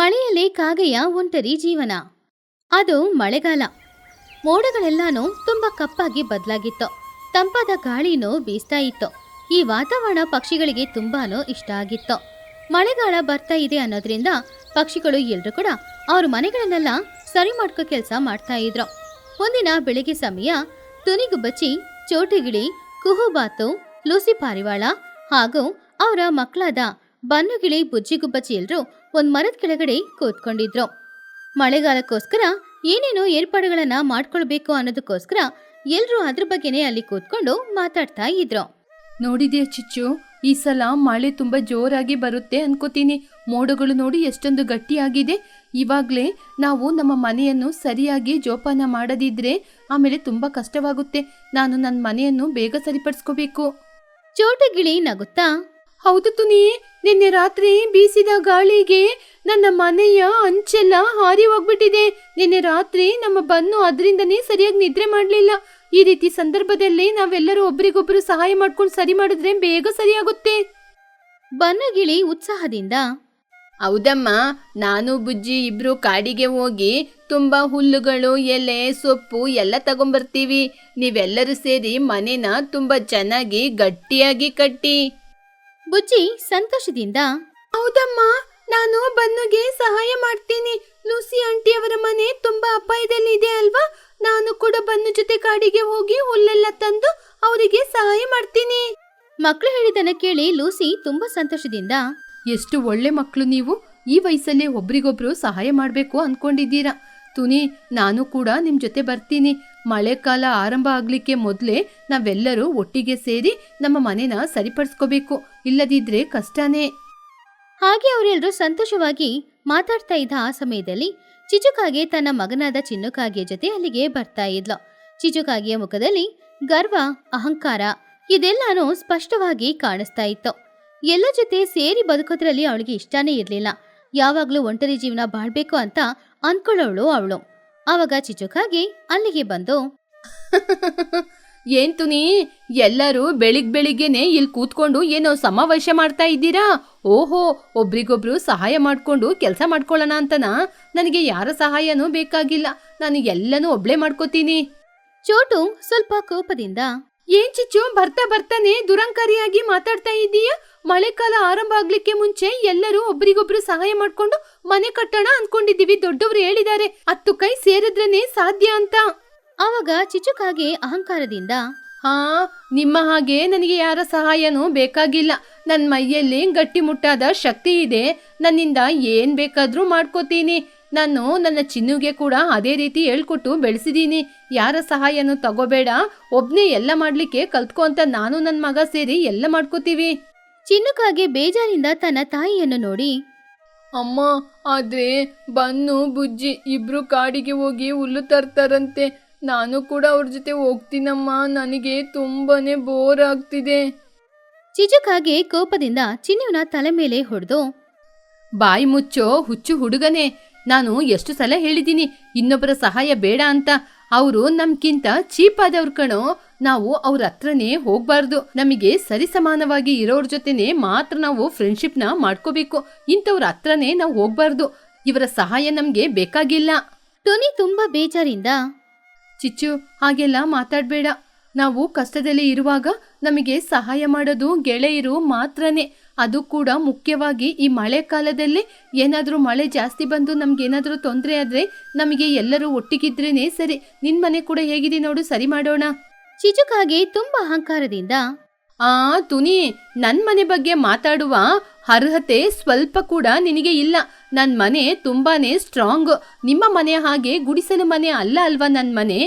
ಮಳೆಯಲ್ಲಿ ಕಾಗೆಯ ಒಂಟರಿ ಜೀವನ. ಅದು ಮಳೆಗಾಲ. ಮೋಡಗಳೆಲ್ಲಾನು ತುಂಬಾ ಕಪ್ಪಾಗಿ ಬದಲಾಗಿತ್ತು. ತಂಪಾದ ಗಾಳಿನೂ ಬೀಸ್ತಾ ಇತ್ತು. ಈ ವಾತಾವರಣ ಪಕ್ಷಿಗಳಿಗೆ ತುಂಬಾನು ಇಷ್ಟ ಆಗಿತ್ತು. ಮಳೆಗಾಲ ಬರ್ತಾ ಇದೆ ಅನ್ನೋದ್ರಿಂದ ಪಕ್ಷಿಗಳು ಎಲ್ರು ಕೂಡ ಅವ್ರ ಮನೆಗಳನ್ನೆಲ್ಲ ಸರಿ ಮಾಡ್ಕೋ ಕೆಲಸ ಮಾಡ್ತಾ ಇದ್ರು. ಒಂದಿನ ಬೆಳಿಗ್ಗೆ ಸಮಯ ತುನಿಗುಬ್ಬಚ್ಚಿ, ಚೋಟುಗಿಳಿ, ಕುಹುಬಾತು, ಲೂಸಿ ಪಾರಿವಾಳ ಹಾಗೂ ಅವರ ಮಕ್ಕಳಾದ ಬನ್ನುಗಿಳಿ, ಬುಜ್ಜಿಗುಬ್ಬಚ್ಚಿ ಎಲ್ರು ಒಂದ್ ಮರದ ಕೆಳಗಡೆ ಕೂತ್ಕೊಂಡಿದ್ರು. ಮಳೆಗಾಲಕ್ಕೋಸ್ಕರ ಏನೇನೋ ಏರ್ಪಾಡುಗಳನ್ನ ಮಾಡ್ಕೊಳ್ಬೇಕು ಅನ್ನೋದಕ್ಕೋಸ್ಕರ ಎಲ್ರೂ ಅದ್ರ ಬಗ್ಗೆನೇ ಅಲ್ಲಿ ಕೂತ್ಕೊಂಡು ಮಾತಾಡ್ತಾ ಇದ್ರು. ನೋಡಿದ್ಯಾ ಚಿಚ್ಚು, ಈ ಸಲ ಮಳೆ ತುಂಬಾ ಜೋರಾಗಿ ಬರುತ್ತೆ ಅನ್ಕೋತೀನಿ. ಮೋಡಗಳು ನೋಡಿ ಎಷ್ಟೊಂದು ಗಟ್ಟಿಯಾಗಿದೆ. ಇವಾಗ್ಲೇ ನಾವು ನಮ್ಮ ಮನೆಯನ್ನು ಸರಿಯಾಗಿ ಜೋಪಾನ ಮಾಡದಿದ್ರೆ ಆಮೇಲೆ ತುಂಬಾ ಕಷ್ಟವಾಗುತ್ತೆ. ನಾನು ನನ್ನ ಮನೆಯನ್ನು ಬೇಗ ಸರಿಪಡಿಸ್ಕೋಬೇಕು. ಚೋಟುಗಿಳಿ ನಗುತ್ತಾ, ಹೌದು ತುನಿ, ನಿನ್ನೆ ರಾತ್ರಿ ಬೀಸಿದ ಗಾಳಿಗೆ ನನ್ನ ಮನೆಯ ಅಂಚೆಲ್ಲ ಹಾರಿ ಹೋಗ್ಬಿಟ್ಟಿದೆ. ನಿನ್ನೆ ರಾತ್ರಿ ನಮ್ಮ ಬನ್ನು ಅದರಿಂದನೇ ಸರಿಯಾಗಿ ನಿದ್ರೆ ಮಾಡ್ಲಿಲ್ಲ. ಈ ರೀತಿ ಸಂದರ್ಭದಲ್ಲಿ ನಾವೆಲ್ಲರೂ ಒಬ್ರಿಗೊಬ್ರು ಸಹಾಯ ಮಾಡ್ಕೊಂಡು ಸರಿ ಮಾಡಿದ್ರೆ ಬೇಗ ಸರಿಯಾಗುತ್ತೆ. ಬನ್ನುಗಿಳಿ ಉತ್ಸಾಹದಿಂದ, ಹೌದಮ್ಮ, ನಾನು ಬುಜ್ಜಿ ಇಬ್ರು ಕಾಡಿಗೆ ಹೋಗಿ ತುಂಬಾ ಹುಲ್ಲುಗಳು, ಎಲೆ, ಸೊಪ್ಪು ಎಲ್ಲ ತಗೊಂಬರ್ತೀವಿ. ನೀವೆಲ್ಲರೂ ಸೇರಿ ಮನೆನ ತುಂಬಾ ಚೆನ್ನಾಗಿ ಗಟ್ಟಿಯಾಗಿ ಕಟ್ಟಿ. ಬುಜ್ಜಿ ಸಂತೋಷದಿಂದ, ಹೌದಮ್ಮ, ನಾನು ಬನ್ನುಗೆ ಸಹಾಯ ಮಾಡ್ತೀನಿ. ಲೂಸಿ ಆಂಟಿಯವರ ಮನೆ ತುಂಬಾ ಅಪಾಯದಲ್ಲಿ ಇದೆ ಅಲ್ವಾ? ನಾನು ಕೂಡ ಬನ್ನು ಜೊತೆ ಕಾಡಿಗೆ ಹೋಗಿ ಹುಲ್ಲೆಲ್ಲ ತಂದು ಅವರಿಗೆ ಸಹಾಯ ಮಾಡ್ತೀನಿ. ಮಕ್ಕಳು ಹೇಳಿದನ್ನ ಕೇಳಿ ಲೂಸಿ ತುಂಬಾ ಸಂತೋಷದಿಂದ, ಎಷ್ಟು ಒಳ್ಳೆ ಮಕ್ಕಳು ನೀವು. ಈ ವಯಸ್ಸಲ್ಲೇ ಒಬ್ರಿಗೊಬ್ರು ಸಹಾಯ ಮಾಡಬೇಕು ಅನ್ಕೊಂಡಿದ್ದೀರಾ. ತುನಿ, ನಾನು ಕೂಡ ನಿಮ್ ಜೊತೆ ಬರ್ತೀನಿ. ಮಳೆಕಾಲ ಆರಂಭ ಆಗ್ಲಿಕ್ಕೆ ಮೊದಲೇ ನಾವೆಲ್ಲರೂ ಒಟ್ಟಿಗೆ ಸೇರಿ ನಮ್ಮ ಮನೆನ ಸರಿಪಡಿಸ್ಕೋಬೇಕು. ಇಲ್ಲದಿದ್ರೆ ಕಷ್ಟನೇ. ಹಾಗೆ ಅವರೆಲ್ಲರೂ ಸಂತೋಷವಾಗಿ ಮಾತಾಡ್ತಾ ಇದ್ದ ಆ ಸಮಯದಲ್ಲಿ ಚಿಚುಕಾಗೆ ತನ್ನ ಮಗನಾದ ಚಿನ್ನುಕಾಗೆಯ ಜೊತೆ ಅಲ್ಲಿಗೆ ಬರ್ತಾ ಇದ್ಲು. ಚಿಚುಕಾಗೆಯ ಮುಖದಲ್ಲಿ ಗರ್ವ, ಅಹಂಕಾರ ಇದೆಲ್ಲಾನು ಸ್ಪಷ್ಟವಾಗಿ ಕಾಣಿಸ್ತಾ ಇತ್ತು. ಎಲ್ಲ ಜೊತೆ ಸೇರಿ ಬದುಕೋದ್ರಲ್ಲಿ ಅವಳಿಗೆ ಇಷ್ಟನೇ ಇರ್ಲಿಲ್ಲ. ಯಾವಾಗ್ಲೂ ಒಂಟರಿ ಜೀವನ ಬಾಳ್ಬೇಕು ಅಂತ ಅನ್ಕೊಳ್ಳೋಳು ಅವಳು. ಆವಾಗ ಚಿಚುಕಾಗೆ ಅಲ್ಲಿಗೆ ಬಂದು, ಏನ್ ತುನಿ, ಎಲ್ಲರೂ ಬೆಳಿಗ್ಗೆನೆ ಇಲ್ಲಿ ಕೂತ್ಕೊಂಡು ಏನೋ ಸಮಾವೇಶ ಮಾಡ್ತಾ ಇದ್ದೀರಾ? ಓಹೋ, ಒಬ್ರಿಗೊಬ್ರು ಸಹಾಯ ಮಾಡ್ಕೊಂಡು ಕೆಲಸ ಮಾಡ್ಕೊಳ್ಳೋಣ ಅಂತನಾ? ನನಗೆ ಯಾರ ಸಹಾಯನೂ ಬೇಕಾಗಿಲ್ಲ. ನಾನು ಎಲ್ಲನೂ ಒಬ್ಳೆ ಮಾಡ್ಕೋತೀನಿ. ಚೋಟು ಸ್ವಲ್ಪ ಕೋಪದಿಂದ, ಏನ್ ಚಿಚ್ಚು, ಬರ್ತಾನೆ ದುರಂಕಾರಿಯಾಗಿ ಮಾತಾಡ್ತಾ ಇದ್ದೀಯಾ? ಮಳೆಕಾಲ ಆರಂಭ ಆಗ್ಲಿಕ್ಕೆ ಮುಂಚೆ ಎಲ್ಲರೂ ಒಬ್ರಿಗೊಬ್ರು ಸಹಾಯ ಮಾಡ್ಕೊಂಡು ಮನೆ ಕಟ್ಟೋಣ ಅನ್ಕೊಂಡಿದ್ದೀವಿ. ದೊಡ್ಡವರು ಹೇಳಿದ್ದಾರೆ 10 ಕೈ ಸೇರಿದ್ರೇನೆ ಸಾಧ್ಯ ಅಂತ. ಆವಾಗ ಚಿಚುಕಾಗೆ ಅಹಂಕಾರದಿಂದ, ಹಾ, ನಿಮ್ಮ ಹಾಗೆ ನನಗೆ ಯಾರ ಸಹಾಯನೂ ಬೇಕಾಗಿಲ್ಲ. ನನ್ನ ಮೈಯಲ್ಲಿ ಗಟ್ಟಿಮುಟ್ಟಾದ ಶಕ್ತಿ ಇದೆ. ನನ್ನಿಂದ ಏನ್ ಬೇಕಾದ್ರೂ ಮಾಡ್ಕೋತೀನಿ. ನಾನು ನನ್ನ ಚಿನ್ನುಗೆ ಕೂಡ ಅದೇ ರೀತಿ ಹೇಳ್ಕೊಟ್ಟು ಬೆಳೆಸಿದೀನಿ. ಯಾರ ಸಹಾಯನೂ ತಗೋಬೇಡ, ಒಬ್ನೇ ಎಲ್ಲ ಮಾಡ್ಲಿಕ್ಕೆ ಕಲ್ತ್ಕೊ ಅಂತ ನಾನು ನನ್ನ ಮಗ ಸೇರಿ ಎಲ್ಲ ಮಾಡ್ಕೋತೀವಿ. ಚಿನ್ನುಕಾಗೆ ಬೇಜಾರಿಂದ ತನ್ನ ತಾಯಿಯನ್ನು ನೋಡಿ, ಅಮ್ಮ, ಆದ್ರೆ ಬನ್ನು, ಬುಜ್ಜಿ ಇಬ್ರು ಕಾಡಿಗೆ ಹೋಗಿ ಹುಲ್ಲು ತರ್ತಾರಂತೆ. ನಾನು ಕೂಡ ಅವ್ರ ಜೊತೆ ಹೋಗ್ತೀನಮ್ಮ. ನನಗೆ ತುಂಬಾನೇ ಬೋರ್ ಆಗ್ತಿದೆ. ಚಿಚುಕಾಗೆ ಕೋಪದಿಂದ ಚಿನ್ನುವಿನ ತಲೆ ಮೇಲೆ ಹೊಡೆದು, ಬಾಯಿ ಮುಚ್ಚೋ ಹುಚ್ಚು ಹುಡುಗನೇ. ನಾನು ಎಷ್ಟು ಸಲ ಹೇಳಿದ್ದೀನಿ ಇನ್ನೊಬ್ಬರ ಸಹಾಯ ಬೇಡ ಅಂತ. ಅವರು ನಮ್ಗಿಂತ ಚೀಪ್ ಆದವ್ರ ಕಣೋ. ನಾವು ಅವ್ರ ಹತ್ರನೇ ಹೋಗ್ಬಾರ್ದು. ನಮಗೆ ಸರಿಸಮಾನವಾಗಿ ಇರೋರ್ ಜೊತೆನೆ ಮಾತ್ರ ನಾವು ಫ್ರೆಂಡ್ಶಿಪ್ನ ಮಾಡ್ಕೋಬೇಕು. ಇಂಥವ್ರ ಹತ್ರನೇ ನಾವು ಹೋಗ್ಬಾರ್ದು. ಇವರ ಸಹಾಯ ನಮ್ಗೆ ಬೇಕಾಗಿಲ್ಲ. ಟೊನಿ ತುಂಬಾ ಬೇಜಾರಿಂದ, ಚಿಚ್ಚು, ಹಾಗೆಲ್ಲ ಮಾತಾಡ್ಬೇಡ. ನಾವು ಕಷ್ಟದಲ್ಲಿ ಇರುವಾಗ ನಮಗೆ ಸಹಾಯ ಮಾಡೋದು ಗೆಳೆಯರು ಮಾತ್ರನೇ. ಅದು ಕೂಡ ಮುಖ್ಯವಾಗಿ ಈ ಮಳೆ ಕಾಲದಲ್ಲಿ. ಏನಾದರೂ ಮಳೆ ಜಾಸ್ತಿ ಬಂದು ನಮ್ಗೇನಾದರೂ ತೊಂದರೆ ಆದ್ರೆ ನಮಗೆ ಎಲ್ಲರೂ ಒಟ್ಟಿಗಿದ್ರೇನೆ ಸರಿ. ನಿನ್ ಮನೆ ಕೂಡ ಹೇಗಿದೆ ನೋಡು, ಸರಿ ಮಾಡೋಣ. ಚಿಚುಕಾಗೆ ತುಂಬಾ ಅಹಂಕಾರದಿಂದ, ತುನಿ, ನನ್ ಮನೆ ಬಗ್ಗೆ ಮಾತಾಡುವ ಅರ್ಹತೆ ಸ್ವಲ್ಪ ಕೂಡ ನಿನಗೆ ಇಲ್ಲ. ನನ್ ಮನೆ ತುಂಬಾನೇ ಸ್ಟ್ರಾಂಗ್. ನಿಮ್ಮ ಮನೆ ಹಾಗೆ ಗುಡಿಸಲು ಮನೆ ಅಲ್ಲ ಅಲ್ವಾ ನನ್ ಮನೆ.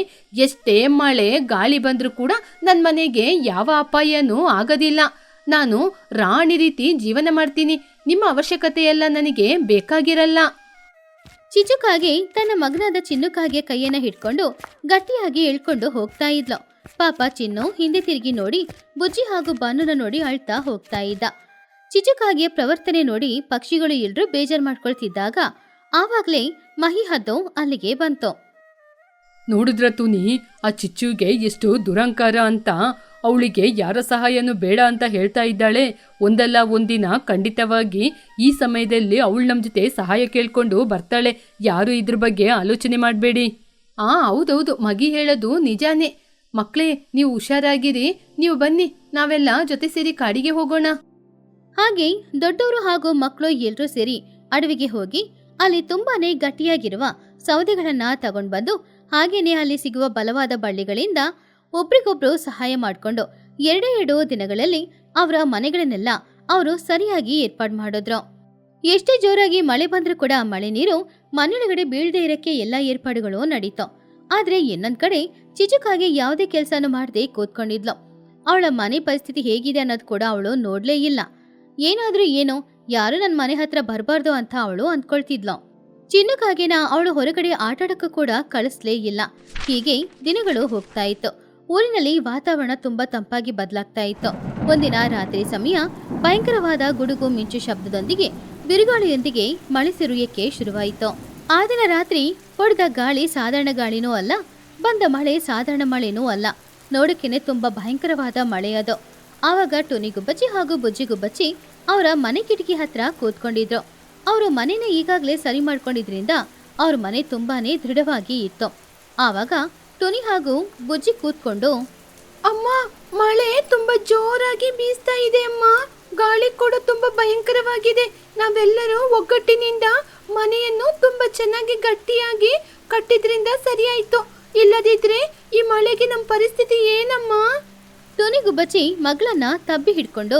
ಎಷ್ಟೇ ಮಳೆ ಗಾಳಿ ಬಂದ್ರೂ ಕೂಡ ನನ್ ಮನೆಗೆ ಯಾವ ಅಪಾಯನೂ ಆಗೋದಿಲ್ಲ. ನಾನು ರಾಣಿ ರೀತಿ ಜೀವನ ಮಾಡ್ತೀನಿ. ನಿಮ್ಮ ಅವಶ್ಯಕತೆಯೆಲ್ಲ ನನಗೆ ಬೇಕಾಗಿರಲ್ಲ. ಚಿಚುಕಾಗೆ ತನ್ನ ಮಗನಾದ ಚಿನ್ನುಕಾಗೆ ಕೈಯನ್ನ ಹಿಡ್ಕೊಂಡು ಗಟ್ಟಿಯಾಗಿ ಎಳ್ಕೊಂಡು ಹೋಗ್ತಾ ಇದ್ಲು. ಪಾಪ ಚಿನ್ನು ಹಿಂದೆ ತಿರುಗಿ ನೋಡಿ ಬುಜ್ಜಿ ಹಾಗೂ ಬನ್ನೂನ ನೋಡಿ ಅಳ್ತಾ ಹೋಗ್ತಾ ಇದ್ದ. ಚಿಚುಕಾಗೆಯ ಪ್ರವರ್ತನೆ ನೋಡಿ ಪಕ್ಷಿಗಳು ಎಲ್ರೂ ಬೇಜಾರು ಮಾಡ್ಕೊಳ್ತಿದ್ದಾಗ ಆವಾಗ್ಲೇ ಮಹಿ ಹದ್ದು ಅಲ್ಲಿಗೆ ಬಂತು. ನೋಡಿದ್ರ ತುನಿ, ಆ ಚಿಚ್ಚುಗೆ ಎಷ್ಟು ದುರಂಕಾರ ಅಂತ. ಅವಳಿಗೆ ಯಾರ ಸಹಾಯನೂ ಬೇಡ ಅಂತ ಹೇಳ್ತಾ ಇದ್ದಾಳೆ. ಒಂದಲ್ಲ ಒಂದಿನ ಖಂಡಿತವಾಗಿ ಈ ಸಮಯದಲ್ಲಿ ಅವಳು ನಮ್ಮ ಜೊತೆ ಸಹಾಯ ಕೇಳ್ಕೊಂಡು ಬರ್ತಾಳೆ. ಯಾರು ಇದ್ರ ಬಗ್ಗೆ ಆಲೋಚನೆ ಮಾಡಬೇಡಿ. ಹೌದೌದು, ಮಗಿ ಹೇಳೋದು ನಿಜಾನೇ. ಮಕ್ಕಳೇ, ನೀವು ಹುಷಾರಾಗಿರಿ. ನೀವು ಬನ್ನಿ, ನಾವೆಲ್ಲ ಜೊತೆ ಸೇರಿ ಕಾಡಿಗೆ ಹೋಗೋಣ. ಹಾಗೆ ದೊಡ್ಡವರು ಹಾಗೂ ಮಕ್ಕಳು ಎಲ್ಲರೂ ಸೇರಿ ಅಡವಿಗೆ ಹೋಗಿ ಅಲ್ಲಿ ತುಂಬಾನೇ ಗಟ್ಟಿಯಾಗಿರುವ ಸೌದೆಗಳನ್ನ ತಗೊಂಡ್ ಬಂದು ಹಾಗೇನೆ ಅಲ್ಲಿ ಸಿಗುವ ಬಲವಾದ ಬಳ್ಳಿಗಳಿಂದ ಒಬ್ರಿಗೊಬ್ರು ಸಹಾಯ ಮಾಡಿಕೊಂಡು 2 ದಿನಗಳಲ್ಲಿ ಅವರ ಮನೆಗಳನ್ನೆಲ್ಲ ಅವರು ಸರಿಯಾಗಿ ಏರ್ಪಾಡು ಮಾಡಿದ್ರು. ಎಷ್ಟೇ ಜೋರಾಗಿ ಮಳೆ ಬಂದ್ರೂ ಕೂಡ ಮಳೆ ನೀರು ಮನೆಯೊಳಗಡೆ ಬೀಳದೆ ಇರಕ್ಕೆ ಎಲ್ಲ ಏರ್ಪಾಡುಗಳು ನಡೀತು. ಆದ್ರೆ ಇನ್ನೊಂದ್ ಕಡೆ ಚಿಚುಕಾಗೆ ಯಾವುದೇ ಕೆಲಸನೂ ಮಾಡದೆ ಕೂತ್ಕೊಂಡಿದ್ಲು. ಅವಳ ಮನೆ ಪರಿಸ್ಥಿತಿ ಹೇಗಿದೆ ಅನ್ನೋದು ಕೂಡ ಅವಳು ನೋಡ್ಲೇ ಇಲ್ಲ. ಏನಾದ್ರೂ ಏನೋ, ಯಾರು ನನ್ನ ಮನೆ ಹತ್ರ ಬರಬಾರ್ದು ಅಂತ ಅವಳು ಅಂದ್ಕೊಳ್ತಿದ್ಲು. ಚಿನ್ನುಕಾಗೆನ ಅವಳು ಹೊರಗಡೆ ಆಟಾಡಕ್ಕೂ ಕೂಡ ಕಳಿಸ್ಲೇ ಇಲ್ಲ. ಹೀಗೆ ದಿನಗಳು ಹೋಗ್ತಾ ಇತ್ತು. ಊರಿನಲ್ಲಿ ವಾತಾವರಣ ತುಂಬಾ ತಂಪಾಗಿ ಬದಲಾಗ್ತಾ ಇತ್ತು. ಒಂದಿನ ರಾತ್ರಿ ಸಮಯ ಭಯಂಕರವಾದ ಗುಡುಗು ಮಿಂಚು ಶಬ್ದದೊಂದಿಗೆ ಬಿರುಗಾಳಿಯೊಂದಿಗೆ ಮಳೆ ಸುರಿಯಕ್ಕೆ ಶುರುವಾಯಿತು. ಆ ದಿನ ರಾತ್ರಿ ಹೊಡೆದ ಗಾಳಿ ಸಾಧಾರಣ ಗಾಳಿನೂ ಅಲ್ಲ, ಬಂದ ಮಳೆ ಸಾಧಾರಣ ಮಳೆನೂ ಅಲ್ಲ. ನೋಡಕ್ಕೇನೆ ತುಂಬಾ ಭಯಂಕರವಾದ ಮಳೆ ಅದು. ಆವಾಗ ಟುನಿ ಗುಬ್ಬಚ್ಚಿ ಹಾಗೂ ಬುಜ್ಜಿ ಗುಬ್ಬಚ್ಚಿ ಅವರ ಮನೆ ಕಿಟಕಿ ಹತ್ರ ಕೂತ್ಕೊಂಡಿದ್ರು. ಅವರು ಮನೆನ ಈಗಾಗಲೇ ಸರಿ ಮಾಡ್ಕೊಂಡಿದ್ರಿಂದ ಅವ್ರ ಮನೆ ತುಂಬಾನೇ ದೃಢವಾಗಿ ಇತ್ತು. ಆವಾಗ ಟುನಿ ಹಾಗೂ ಬುಜ್ಜಿ ಕೂತ್ಕೊಂಡು, ಅಮ್ಮ, ಮಳೆ ತುಂಬಾ ಜೋರಾಗಿ ಬೀಸ್ತಾ ಇದೆ ಅಮ್ಮ. ಗಾಳಿ ಕೂಡ ತುಂಬಾ ಭಯಂಕರವಾಗಿದೆ. ನಾವೆಲ್ಲರೂ ಒಗ್ಗಟ್ಟಿನಿಂದ ಮನೆಯನ್ನು ತುಂಬಾ ಚೆನ್ನಾಗಿ ಗಟ್ಟಿಯಾಗಿ ಕಟ್ಟಿದ್ರಿಂದ ಸರಿಯಾಯ್ತು. ಇಲ್ಲದಿದ್ರೆ ಈ ಮಳೆಗೆ ನಮ್ಮ ಪರಿಸ್ಥಿತಿ ಏನಮ್ಮ? ಟುನಿ ಗುಬ್ಬಚ್ಚಿ ಮಗಳನ್ನ ತಬ್ಬಿ ಹಿಡ್ಕೊಂಡು,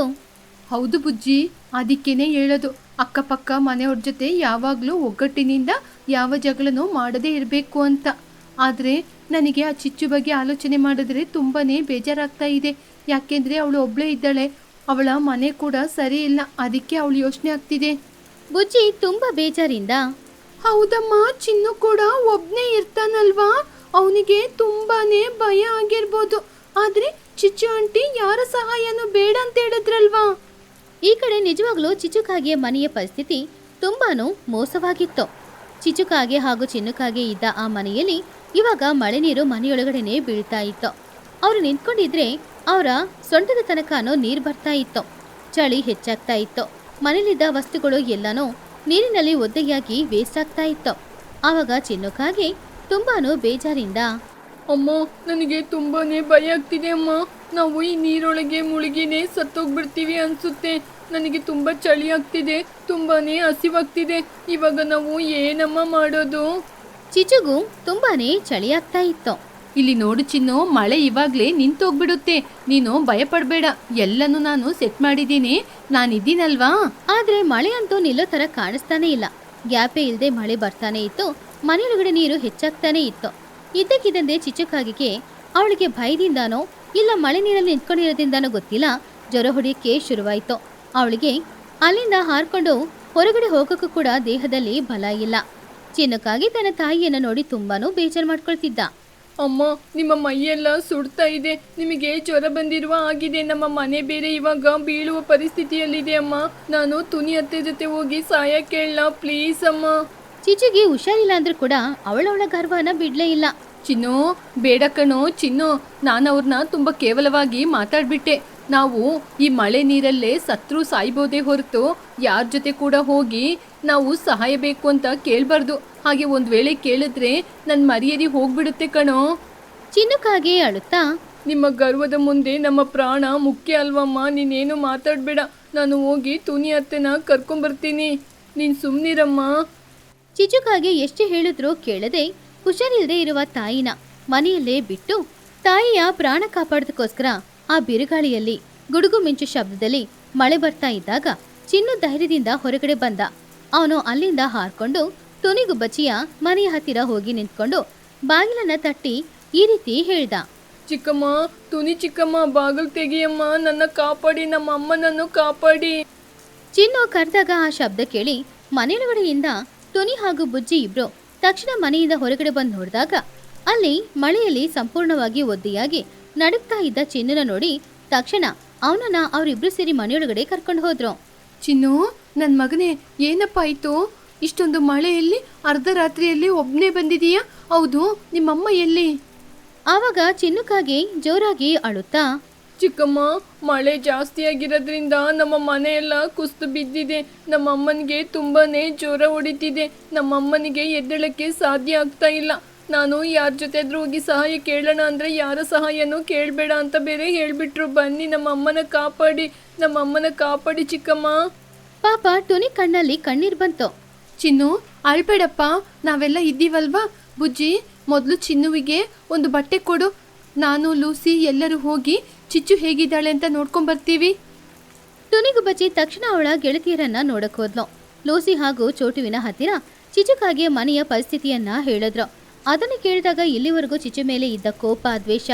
ಹೌದು ಬುಜ್ಜಿ, ಅದಕ್ಕೇನೆ ಹೇಳೋದು, ಅಕ್ಕಪಕ್ಕ ಮನೆಯವ್ರ ಜೊತೆ ಯಾವಾಗಲೂ ಒಗ್ಗಟ್ಟಿನಿಂದ ಯಾವ ಜಗಳನೂ ಮಾಡದೇ ಇರಬೇಕು ಅಂತ. ಆದರೆ ನನಗೆ ಆ ಚಿಚ್ಚು ಬಗ್ಗೆ ಆಲೋಚನೆ ಮಾಡಿದ್ರೆ ತುಂಬಾನೇ ಬೇಜಾರಾಗ್ತಾ ಇದೆ. ಯಾಕೆಂದ್ರೆ ಅವಳು ಒಬ್ಳೇ ಇದ್ದಾಳೆ, ಅವಳ ಮನೆ ಕೂಡ ಸರಿ ಇಲ್ಲ, ಅದಕ್ಕೆ ಅವಳು ಯೋಚನೆ ಆಗ್ತಿದೆ. ಬುಜ್ಜಿ ತುಂಬಾ ಬೇಜಾರಿಂದ, ಹೌದಮ್ಮ, ಚಿನ್ನು ಕೂಡ ಒಬ್ನೇ ಇರ್ತಾನಲ್ವಾ, ಅವನಿಗೆ ತುಂಬಾನೇ ಭಯ ಆಗಿರ್ಬೋದು. ಆದ್ರೆ ಚಿಚ್ಚು ಆಂಟಿ ಯಾರ ಸಹಾಯನೂ ಬೇಡ ಅಂತ ಹೇಳಿದ್ರಲ್ವಾ. ಈ ಕಡೆ ನಿಜವಾಗ್ಲೂ ಚಿಚುಕಾಗೆಯ ಮನೆಯ ಪರಿಸ್ಥಿತಿ ತುಂಬಾನು ಮೋಸವಾಗಿತ್ತು. ಚಿಚುಕಾಗೆ ಹಾಗೂ ಚಿನ್ನುಕಾಗೆ ಇದ್ದ ಆ ಮನೆಯಲ್ಲಿ ಇವಾಗ ಮಳೆ ನೀರು ಮನೆಯೊಳಗಡೆನೆ ಬೀಳ್ತಾ ಇತ್ತು. ಅವರು ನಿಂತ್ಕೊಂಡಿದ್ರೆ ಅವರ ಸೊಂಟದ ತನಕನೂ ನೀರು ಬರ್ತಾ ಇತ್ತು. ಚಳಿ ಹೆಚ್ಚಾಗ್ತಾ ಇತ್ತು. ಮನೆಯಲ್ಲಿದ್ದ ವಸ್ತುಗಳು ಎಲ್ಲನೂ ನೀರಿನಲ್ಲಿ ಒದ್ದೆಯಾಗಿ ವೇಸ್ಟ್ ಆಗ್ತಾ ಇತ್ತು. ಆವಾಗ ಚಿನ್ನುಕಾಗೆ ತುಂಬಾನು ಬೇಜಾರಿಂದ, ಅಮ್ಮ, ನನಗೆ ತುಂಬಾನೇ ಭಯ ಆಗ್ತಿದೆ ಅಮ್ಮ. ನಾವು ಈ ನೀರೊಳಗೆ ಮುಳುಗಿನೇ ಸತ್ತೋಗ್ಬಿಡ್ತೀವಿ ಅನ್ಸುತ್ತೆ. ನನಗೆ ತುಂಬಾ ಚಳಿ ಆಗ್ತಿದೆ, ತುಂಬಾನೇ ಹಸಿವಾಗ್ತಿದೆ. ಇವಾಗ ನಾವು ಏನಮ್ಮ ಮಾಡೋದು? ಚಿಚುಗೂ ತುಂಬಾನೇ ಚಳಿ ಆಗ್ತಾ ಇತ್ತು. ಇಲ್ಲಿ ನೋಡು ಚಿನ್ನು, ಮಳೆ ಇವಾಗ್ಲೇ ನಿಂತೋಗ್ಬಿಡುತ್ತೆ. ನೀನು ಭಯ ಪಡ್ಬೇಡ, ಎಲ್ಲನೂ ನಾನು ಸೆಟ್ ಮಾಡಿದ್ದೀನಿ, ನಾನಿದ್ದೀನಲ್ವಾ. ಆದ್ರೆ ಮಳೆ ಅಂತೂ ನಿಲ್ಲೋ ತರ ಕಾಣಿಸ್ತಾನೆ ಇಲ್ಲ. ಗ್ಯಾಪೇ ಇಲ್ಲದೆ ಮಳೆ ಬರ್ತಾನೆ ಇತ್ತು. ಮನೆಯೊಳಗಡೆ ನೀರು ಹೆಚ್ಚಾಗ್ತಾನೆ ಇತ್ತು. ಇದ್ದಕ್ಕಿದ್ದಂತೆ ಚಿಚುಕಾಗಿಗೆ ಅವಳಿಗೆ ಭಯದಿಂದಾನೋ ಇಲ್ಲ ಮಳೆ ನೀರಲ್ಲಿ ನಿಂತ್ಕೊಂಡಿರೋದ್ರಿಂದಾನೋ ಗೊತ್ತಿಲ್ಲ, ಜ್ವರ ಹೊಡೆಯಕ್ಕೆ ಶುರುವಾಯಿತು. ಅವಳಿಗೆ ಅಲ್ಲಿಂದ ಹಾರ್ಕೊಂಡು ಹೊರಗಡೆ ಹೋಗೋಕ್ಕೂ ಕೂಡ ದೇಹದಲ್ಲಿ ಬಲ ಇಲ್ಲ. ಚಿನ್ನಕ್ಕಾಗಿ ತನ್ನ ತಾಯಿಯನ್ನು ನೋಡಿ ತುಂಬಾನು ಬೇಜಾರು ಮಾಡ್ಕೊಳ್ತಿದ್ದ. ಅಮ್ಮ, ನಿಮ್ಮ ಮೈಯೆಲ್ಲ ಸುಡ್ತಾ ಇದೆ, ನಿಮಗೆ ಜ್ವರ ಬಂದಿರುವ ಆಗಿದೆ. ನಮ್ಮ ಮನೆ ಬೇರೆ ಇವಾಗ ಬೀಳುವ ಪರಿಸ್ಥಿತಿಯಲ್ಲಿದೆ ಅಮ್ಮ. ನಾನು ತುನಿ ಅತ್ತೆ ಜೊತೆ ಹೋಗಿ ಸಹಾಯ ಕೇಳಲ್ಲ, ಪ್ಲೀಸ್ ಅಮ್ಮ. ಚಿಚುಗೆ ಹುಷಾರಿಲ್ಲ ಅಂದ್ರೂ ಕೂಡ ಅವಳವಳ ಗರ್ವನ ಬಿಡ್ಲೇ ಇಲ್ಲ. ಚಿನ್ನು, ಬೇಡ ಕಣೋ ಚಿನ್ನು, ನಾನು ಅವ್ರನ್ನ ತುಂಬ ಕೇವಲವಾಗಿ ಮಾತಾಡ್ಬಿಟ್ಟೆ. ನಾವು ಈ ಮಳೆ ನೀರಲ್ಲೇ ಸತ್ರು ಸಾಯ್ಬೋದೇ ಹೊರತು ಯಾರ ಜೊತೆ ಕೂಡ ಹೋಗಿ ನಾವು ಸಹಾಯ ಬೇಕು ಅಂತ ಕೇಳಬಾರ್ದು. ಹಾಗೆ ಒಂದು ವೇಳೆ ಕೇಳಿದ್ರೆ ನನ್ನ ಮರ್ಯಾದೆ ಹೋಗ್ಬಿಡುತ್ತೆ ಕಣೋ. ಚಿನ್ನುಕಾಗೆ ಅಳುತ್ತಾ, ನಿಮ್ಮ ಗರ್ವದ ಮುಂದೆ ನಮ್ಮ ಪ್ರಾಣ ಮುಖ್ಯ ಅಲ್ವಮ್ಮ, ನೀನೇನು ಮಾತಾಡಬೇಡ. ನಾನು ಹೋಗಿ ತುನಿ ಅತ್ತೆನ ಕರ್ಕೊಂಬರ್ತೀನಿ, ನೀನು ಸುಮ್ಮನಿರಮ್ಮ. ಚಿಚುಕಾಗೆ ಎಷ್ಟು ಹೇಳಿದ್ರೂ ಕೇಳದೆ ಹುಷಾರಿಲ್ಲದೆ ಇರುವ ತಾಯಿನ ಮನೆಯಲ್ಲೇ ಬಿಟ್ಟು ತಾಯಿಯ ಪ್ರಾಣ ಕಾಪಾಡೋದಕ್ಕೋಸ್ಕರ ಆ ಬಿರುಗಾಳಿಯಲ್ಲಿ ಗುಡುಗು ಮಿಂಚು ಶಬ್ದದಲ್ಲಿ ಮಳೆ ಬರ್ತಾ ಇದ್ದಾಗ ಚಿನ್ನು ಧೈರ್ಯದಿಂದ ಹೊರಗಡೆ ಬಂದ. ಅವನು ಅಲ್ಲಿಂದ ಹಾರ್ಕೊಂಡು ತುನಿ ಗುಬ್ಬಚ್ಚಿಯ ಮನೆಯ ಹತ್ತಿರ ಹೋಗಿ ನಿಂತ್ಕೊಂಡು ಬಾಗಿಲನ್ನ ತಟ್ಟಿ ಈ ರೀತಿ ಹೇಳ್ದ, ಚಿಕ್ಕಮ್ಮ, ತುನಿ ಚಿಕ್ಕಮ್ಮ, ಬಾಗಿಲು ತೆಗಿಯಮ್ಮ, ನನ್ನ ಕಾಪಾಡಿ, ನಮ್ಮ ಅಮ್ಮನನ್ನು ಕಾಪಾಡಿ. ಚಿನ್ನು ಕರೆದಾಗ ಆ ಶಬ್ದ ಕೇಳಿ ಮನೆಯೊಳಗಡೆಯಿಂದ ತುನಿ ಹಾಗೂ ಬುಜ್ಜಿ ಇಬ್ರು ತಕ್ಷಣ ಮನೆಯಿಂದ ಹೊರಗಡೆ ಬಂದು ನೋಡಿದಾಗ ಅಲ್ಲಿ ಮಳೆಯಲ್ಲಿ ಸಂಪೂರ್ಣವಾಗಿ ಒದ್ದೆಯಾಗಿ ನಡುಗ್ತಾ ಇದ್ದ ಚಿನ್ನನ ನೋಡಿ ತಕ್ಷಣ ಅವನನ್ನ ಅವರಿಬ್ರು ಸೇರಿ ಮನೆಯೊಳಗಡೆ ಕರ್ಕೊಂಡು ಹೋದ್ರು. ಚಿನ್ನು, ನನ್ನ ಮಗನೇ, ಏನಪ್ಪ ಆಯ್ತು? ಇಷ್ಟೊಂದು ಮಳೆಯಲ್ಲಿ ಅರ್ಧ ರಾತ್ರಿಯಲ್ಲಿ ಒಬ್ಬನೇ ಬಂದಿದೀಯಾ? ಹೌದು, ನಿಮ್ಮಮ್ಮ ಎಲ್ಲಿ? ಆವಾಗ ಚಿನ್ನುಕಾಗಿ ಜೋರಾಗಿ ಅಳುತ್ತಾ, ಚಿಕ್ಕಮ್ಮ, ಮಳೆ ಜಾಸ್ತಿ ಆಗಿರೋದ್ರಿಂದ ನಮ್ಮ ಮನೆ ಎಲ್ಲ ಕುಸಿದು ಬಿದ್ದಿದೆ. ನಮ್ಮ ಅಮ್ಮನಿಗೆ ತುಂಬಾನೇ ಜ್ವರ ಹೊಡಿತಿದೆ. ನಮ್ಮ ಅಮ್ಮನಿಗೆ ಎದ್ದೇಳಕ್ಕೆ ಸಾಧ್ಯ ಆಗ್ತಾ ಇಲ್ಲ. ನಾನು ಯಾರ ಜೊತೆ ಆದ್ರೂ ಹೋಗಿ ಸಹಾಯ ಕೇಳೋಣ ಅಂದ್ರೆ ಯಾರ ಸಹಾಯನೂ ಕೇಳಬೇಡ ಅಂತ ಬೇರೆ ಹೇಳ್ಬಿಟ್ರು. ಬನ್ನಿ, ನಮ್ಮ ಅಮ್ಮನ ಕಾಪಾಡಿ ಚಿಕ್ಕಮ್ಮ. ಪಾಪ ಟುನಿ ಕಣ್ಣಲ್ಲಿ ಕಣ್ಣೀರ್ ಬಂತು. ಚಿನ್ನು, ಅಳ್ಬೇಡಪ್ಪ, ನಾವೆಲ್ಲ ಇದ್ದೀವಲ್ವಾ. ಬುಜ್ಜಿ, ಮೊದಲು ಚಿನ್ನುವಿಗೆ ಒಂದು ಬಟ್ಟೆ ಕೊಡು. ನಾನು, ಲೂಸಿ ಎಲ್ಲರೂ ಹೋಗಿ ಚಿಚ್ಚು ಹೇಗಿದ್ದಾಳೆ ಅಂತ ನೋಡ್ಕೊಂಬರ್ತೀವಿ. ಟುನಿಗುಬ್ಬಚ್ಚಿ ತಕ್ಷಣ ಅವಳ ಗೆಳತಿಯರನ್ನ ನೋಡಕ್ ಹೋದ್ಲು. ಲೂಸಿ ಹಾಗೂ ಚೋಟುವಿನ ಹತ್ತಿರ ಚಿಚುಕಾಗೆ ಮನೆಯ ಪರಿಸ್ಥಿತಿಯನ್ನ ಹೇಳಿದ್ರು. ಅದನ್ನು ಕೇಳಿದಾಗ ಇಲ್ಲಿವರೆಗೂ ಚಿಚು ಮೇಲೆ ಇದ್ದ ಕೋಪ, ದ್ವೇಷ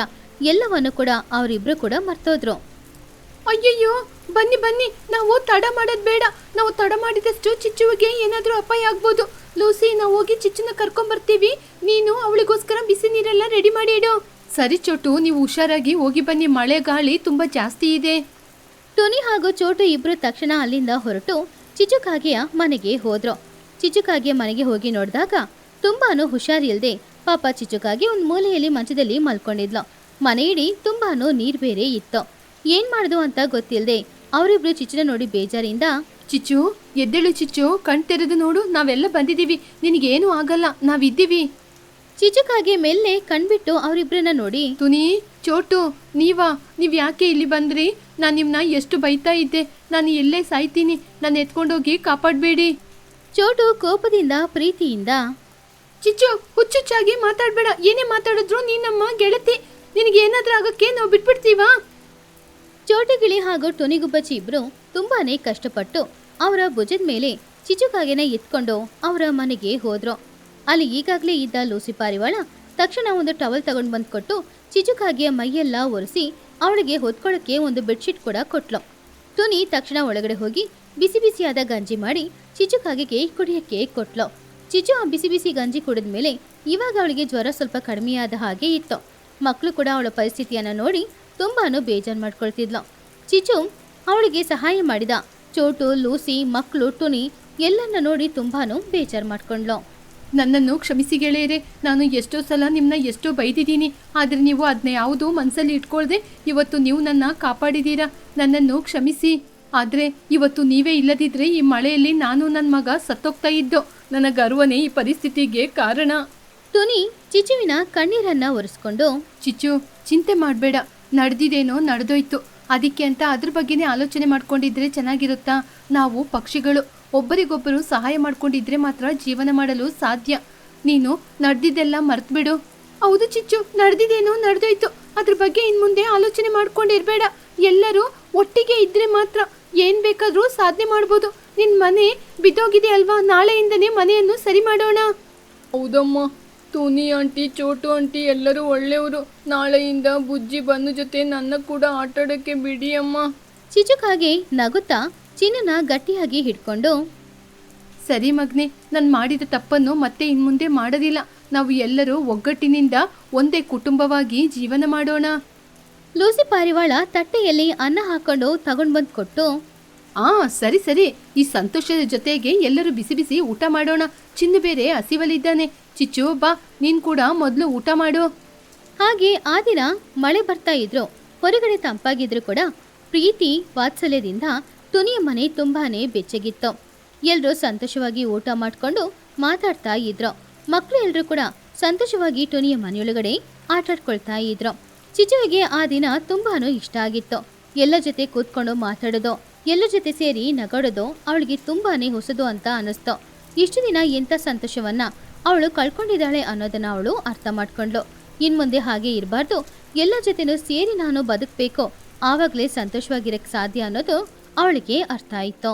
ಎಲ್ಲವನ್ನು ಕೂಡ ಅವರಿಬ್ರು ಕೂಡ ಮರ್ತೋದ್ರು. ಅಯ್ಯಯ್ಯೋ, ಬನ್ನಿ, ನಾವು ತಡ ಮಾಡೋದು ಬೇಡ. ನಾವು ತಡ ಮಾಡಿದಷ್ಟು ಚಿಚ್ಚುವಿಗೆ ಏನಾದರೂ ಅಪಾಯ ಆಗ್ಬೋದು. ಲೂಸಿ, ನಾವು ಹೋಗಿ ಚಿಚ್ಚುನ ಕರ್ಕೊಂಬರ್ತೀವಿ. ನೀನು ಅವಳಿಗೋಸ್ಕರ ಬಿಸಿ ನೀರೆಲ್ಲ ರೆಡಿ ಮಾಡಿ ಇಡು. ಸರಿ ಚೋಟು, ನೀವು ಹುಷಾರಾಗಿ ಹೋಗಿ ಬನ್ನಿ. ಮಳೆ ಗಾಳಿ ತುಂಬಾ ಜಾಸ್ತಿ ಇದೆ. ಟುನಿ ಹಾಗೂ ಚೋಟು ಇಬ್ರು ತಕ್ಷಣ ಅಲ್ಲಿಂದ ಹೊರಟು ಚಿಚುಕಾಗೆಯ ಮನೆಗೆ ಹೋದ್ರು. ಚಿಚುಕಾಗೆ ಮನೆಗೆ ಹೋಗಿ ನೋಡಿದಾಗ ತುಂಬಾನು ಹುಷಾರಿಲ್ದೆ ಪಾಪ ಚಿಚುಕಾಗೆ ಒಂದು ಮೂಲೆಯಲ್ಲಿ ಮಂಚದಲ್ಲಿ ಮಲ್ಕೊಂಡಿದ್ಲು. ಮನೆ ಇಡೀ ತುಂಬಾನು ನೀರ್ ಬೇರೆ ಇತ್ತು. ಏನ್ ಮಾಡುದು ಅಂತ ಗೊತ್ತಿಲ್ದೆ ಅವರಿಬ್ರು ಚಿಚ್ಚುನ ನೋಡಿ ಬೇಜಾರಿಂದ, ಚಿಚ್ಚು, ಎದ್ದೇಳು ಚಿಚ್ಚು, ಕಣ್ ತೆರೆದು ನೋಡು, ನಾವೆಲ್ಲ ಬಂದಿದ್ದೀವಿ, ನಿನಗೇನು ಆಗಲ್ಲ, ನಾವಿದ್ದೀವಿ. ಚಿಚುಕಾಗೆ ಮೆಲ್ಲೆ ಕಣ್ಬಿಟ್ಟು ಅವರಿಬ್ರನ್ನ ನೋಡಿ, ತುನಿ, ಚೋಟು, ನೀವ್ ಯಾಕೆ ಇಲ್ಲಿ ಬಂದ್ರಿ? ನಾನು ನಿಮ್ನ ಎಷ್ಟು ಬೈತಾ ಇದ್ದೆ. ನಾನು ಎಲ್ಲೇ ಸಾಯ್ತೀನಿ, ನಾನು ಎತ್ಕೊಂಡೋಗಿ ಕಾಪಾಡಬೇಡಿ. ಚೋಟು ಕೋಪದಿಂದ ಪ್ರೀತಿಯಿಂದ, ಚಿಚ್ಚು, ಹುಚ್ಚುಚ್ಚಾಗಿ ಮಾತಾಡ್ಬೇಡ. ಏನೇ ಮಾತಾಡಿದ್ರು ನೀನಮ್ಮ ಗೆಳತಿ, ನಿನಗೆ ಏನಾದ್ರೂ ಆಗಕ್ಕೆ ನಾವು ಬಿಟ್ಬಿಡ್ತೀವಾ? ಚೋಟುಗಿಳಿ ಹಾಗೂ ಟುನಿಗುಬ್ಬಚ್ಚಿ ಇಬ್ರು ತುಂಬಾನೇ ಕಷ್ಟಪಟ್ಟು ಅವರ ಭುಜದ ಮೇಲೆ ಚಿಚುಕಾಗೆನ ಎತ್ಕೊಂಡು ಅವರ ಮನೆಗೆ ಹೋದ್ರು. ಅಲ್ಲಿ ಈಗಾಗಲೇ ಇದ್ದ ಲೂಸಿ ಪಾರಿವಾಳ ತಕ್ಷಣ ಒಂದು ಟವಲ್ ತಗೊಂಡು ಬಂದು ಕೊಟ್ಟು ಚಿಚುಕಾಗೆಯ ಮೈಯೆಲ್ಲ ಒರೆಸಿ ಅವಳಿಗೆ ಹೊತ್ಕೊಳ್ಳೋಕ್ಕೆ ಒಂದು ಬೆಡ್ಶೀಟ್ ಕೂಡ ಕೊಟ್ಲು. ಟುನಿ ತಕ್ಷಣ ಒಳಗಡೆ ಹೋಗಿ ಬಿಸಿ ಬಿಸಿಯಾದ ಗಂಜಿ ಮಾಡಿ ಚಿಚುಕಾಗೆಗೆ ಕುಡಿಯಕ್ಕೆ ಕೊಟ್ಲು. ಚಿಚು ಆ ಬಿಸಿ ಬಿಸಿ ಗಂಜಿ ಕುಡಿದ ಮೇಲೆ ಇವಾಗ ಅವಳಿಗೆ ಜ್ವರ ಸ್ವಲ್ಪ ಕಡಿಮೆಯಾದ ಹಾಗೆ ಇತ್ತು. ಮಕ್ಕಳು ಕೂಡ ಅವಳ ಪರಿಸ್ಥಿತಿಯನ್ನ ನೋಡಿ ತುಂಬಾನು ಬೇಜಾರು ಮಾಡ್ಕೊಳ್ತಿದ್ಲು. ಚಿಚು ಅವಳಿಗೆ ಸಹಾಯ ಮಾಡಿದ ಚೋಟು, ಲೂಸಿ, ಮಕ್ಕಳು, ಟುನಿ ಎಲ್ಲನ್ನ ನೋಡಿ ತುಂಬಾನು ಬೇಜಾರು ಮಾಡ್ಕೊಂಡ್ಲು. ನನ್ನನ್ನು ಕ್ಷಮಿಸಿ ಗೆಳೆಯರೆ. ನಾನು ಎಷ್ಟೋ ಸಲ ನಿಮ್ಮನ್ನ ಎಷ್ಟೋ ಬೈದಿದ್ದೀನಿ, ಆದರೆ ನೀವು ಅದನ್ನ ಯಾವುದೂ ಮನಸ್ಸಲ್ಲಿ ಇಟ್ಕೊಳ್ದೆ ಇವತ್ತು ನೀವು ನನ್ನ ಕಾಪಾಡಿದ್ದೀರಾ. ನನ್ನನ್ನು ಕ್ಷಮಿಸಿ. ಆದರೆ ಇವತ್ತು ನೀವೇ ಇಲ್ಲದಿದ್ರೆ ಈ ಮಳೆಯಲ್ಲಿ ನಾನು ನನ್ನ ಮಗ ಸತ್ತೋಗ್ತಾ ಇದ್ದೋ. ನನ್ನ ಗರ್ವನೇ ಈ ಪರಿಸ್ಥಿತಿಗೆ ಕಾರಣ. ಟುನಿ ಚಿಚುವಿನ ಕಣ್ಣೀರನ್ನ ಒರೆಸ್ಕೊಂಡು, ಚಿಚ್ಚು, ಚಿಂತೆ ಮಾಡಬೇಡ. ನಡೆದಿದ್ದೇನೋ ನಡೆದೋಯ್ತು. ಅದಕ್ಕೆ ಅಂತ ಅದ್ರ ಬಗ್ಗೆನೇ ಆಲೋಚನೆ ಮಾಡ್ಕೊಂಡಿದ್ರೆ ಚೆನ್ನಾಗಿರುತ್ತಾ? ನಾವು ಪಕ್ಷಿಗಳು, ಒಬ್ಬರಿಗೊಬ್ಬರು ಸಹಾಯ ಮಾಡ್ಕೊಂಡಿದ್ರೆ ಮಾತ್ರ ಜೀವನ ಮಾಡಲು ಸಾಧ್ಯ. ನೀನು ನಡೆದಿದ್ದೆಲ್ಲ ಮರ್ತ್ಬಿಡು. ಹೌದು ಚಿಚ್ಚು, ನಡೆದಿದ್ದೇನೋ ನಡೆದೋಯ್ತು. ಅದ್ರ ಬಗ್ಗೆ ಇನ್ ಮುಂದೆ ಆಲೋಚನೆ ಮಾಡ್ಕೊಂಡಿರ್ಬೇಡ. ಎಲ್ಲರೂ ಒಟ್ಟಿಗೆ ಇದ್ರೆ ಮಾತ್ರ ಏನ್ ಬೇಕಾದ್ರೂ ಸಾಧನೆ ಮಾಡ್ಬೋದು. ನಿನ್ ಮನೆ ಬಿದ್ದೋಗಿದೆ ಅಲ್ವಾ, ನಾಳೆಯಿಂದನೇ ಮನೆಯನ್ನು ಸರಿ ಮಾಡೋಣ. ಹೌದಮ್ಮ, ತುನಿ ಆಂಟಿ, ಚೋಟು ಆಂಟಿ ಎಲ್ಲರೂ ಒಳ್ಳೆಯವರು. ನಾಳೆಯಿಂದ ಬುಜ್ಜಿ ಬನ್ನು ಜೊತೆ ನನ್ನ ಕೂಡ ಆಟಾಡೋಕ್ಕೆ ಬಿಡಿ ಅಮ್ಮ. ಚಿಚುಕಾಗೆ ನಗುತ್ತಾ ಚಿನ್ನನ ಗಟ್ಟಿಯಾಗಿ ಹಿಡ್ಕೊಂಡು, ಸರಿ ಮಗ್ನೆ, ನಾನು ಮಾಡಿದ ತಪ್ಪನ್ನು ಮತ್ತೆ ಇನ್ಮುಂದೆ ಮಾಡೋದಿಲ್ಲ. ನಾವು ಎಲ್ಲರೂ ಒಗ್ಗಟ್ಟಿನಿಂದ ಒಂದೇ ಕುಟುಂಬವಾಗಿ ಜೀವನ ಮಾಡೋಣ. ಲೂಸಿ ಪಾರಿವಾಳ ತಟ್ಟೆಯಲ್ಲಿ ಅನ್ನ ಹಾಕೊಂಡು ತಗೊಂಡ್ ಬಂದ್ ಕೊಟ್ಟು, ಸರಿ, ಈ ಸಂತೋಷದ ಜೊತೆಗೆ ಎಲ್ಲರೂ ಬಿಸಿ ಬಿಸಿ ಊಟ ಮಾಡೋಣ. ಚಿನ್ನು ಬೇರೆ ಹಸಿವಲಿದ್ದಾನೆ. ಚಿಚ್ಚು, ಬಾ, ನೀನ್ ಕೂಡ ಮೊದಲು ಊಟ ಮಾಡು. ಹಾಗೆ ಆ ದಿನ ಮಳೆ ಬರ್ತಾ ಇದ್ರು, ಹೊರಗಡೆ ತಂಪಾಗಿದ್ರು ಕೂಡ ಪ್ರೀತಿ ವಾತ್ಸಲ್ಯದಿಂದ ಟುನಿಯ ಮನೆ ತುಂಬಾನೇ ಬೆಚ್ಚಗಿತ್ತು. ಎಲ್ರೂ ಸಂತೋಷವಾಗಿ ಊಟ ಮಾಡ್ಕೊಂಡು ಮಾತಾಡ್ತಾ ಇದ್ರು. ಮಕ್ಕಳು ಎಲ್ರೂ ಕೂಡ ಸಂತೋಷವಾಗಿ ಟುನಿಯ ಮನೆಯೊಳಗಡೆ ಆಟಾಡ್ಕೊಳ್ತಾ ಇದ್ರು. ಚಿಚುವಿಗೆ ಆ ದಿನ ತುಂಬಾನು ಇಷ್ಟ ಆಗಿತ್ತು. ಎಲ್ಲ ಜೊತೆ ಕೂತ್ಕೊಂಡು ಮಾತಾಡೋದು, ಎಲ್ಲ ಜೊತೆ ಸೇರಿ ನಗಾಡೋದು ಅವಳಿಗೆ ತುಂಬಾನೇ ಹೊಸದು ಅಂತ ಅನಿಸ್ತು. ಇಷ್ಟು ದಿನ ಎಂಥ ಸಂತೋಷವನ್ನ ಅವಳು ಕಳ್ಕೊಂಡಿದ್ದಾಳೆ ಅನ್ನೋದನ್ನ ಅವಳು ಅರ್ಥ ಮಾಡ್ಕೊಂಡ್ಳು. ಇನ್ಮುಂದೆ ಹಾಗೆ ಇರಬಾರ್ದು, ಎಲ್ಲ ಜೊತೆನೂ ಸೇರಿ ನಾನು ಬದುಕಬೇಕು, ಆವಾಗಲೇ ಸಂತೋಷವಾಗಿರಕ್ಕೆ ಸಾಧ್ಯ ಅನ್ನೋದು ಅವಳಿಗೆ ಅರ್ಥ ಆಯಿತು.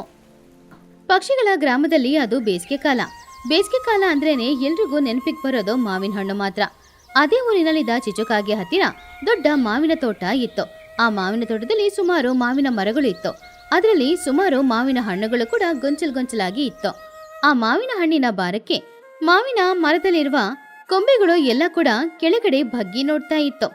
ಪಕ್ಷಿಗಳ ಗ್ರಾಮದಲ್ಲಿ ಅದು ಬೇಸಿಗೆ ಕಾಲ. ಬೇಸಿಗೆ ಕಾಲ ಅಂದ್ರೇನೆ ಎಲ್ರಿಗೂ ನೆನಪಿಗೆ ಬರೋದು ಮಾವಿನ ಹಣ್ಣು ಮಾತ್ರ. ಅದೇ ಊರಿನಲ್ಲಿದ್ದ ಚಿಚುಕಾಗೆ ಹತ್ತಿರ ದೊಡ್ಡ ಮಾವಿನ ತೋಟ ಇತ್ತು. ಆ ಮಾವಿನ ತೋಟದಲ್ಲಿ ಸುಮಾರು ಮಾವಿನ ಮರಗಳು ಇತ್ತು. ಅದರಲ್ಲಿ ಸುಮಾರು ಮಾವಿನ ಹಣ್ಣುಗಳು ಕೂಡ ಗೊಂಚಲಾಗಿ ಇತ್ತು. ಆ ಮಾವಿನ ಹಣ್ಣಿನ ಭಾರಕ್ಕೆ ಮಾವಿನ ಮರದಲ್ಲಿರುವ ಕೊಂಬೆಗಳು ಎಲ್ಲ ಕೂಡ ಕೆಳಗಡೆ ಬಗ್ಗಿ ನೋಡ್ತಾ ಇತ್ತು.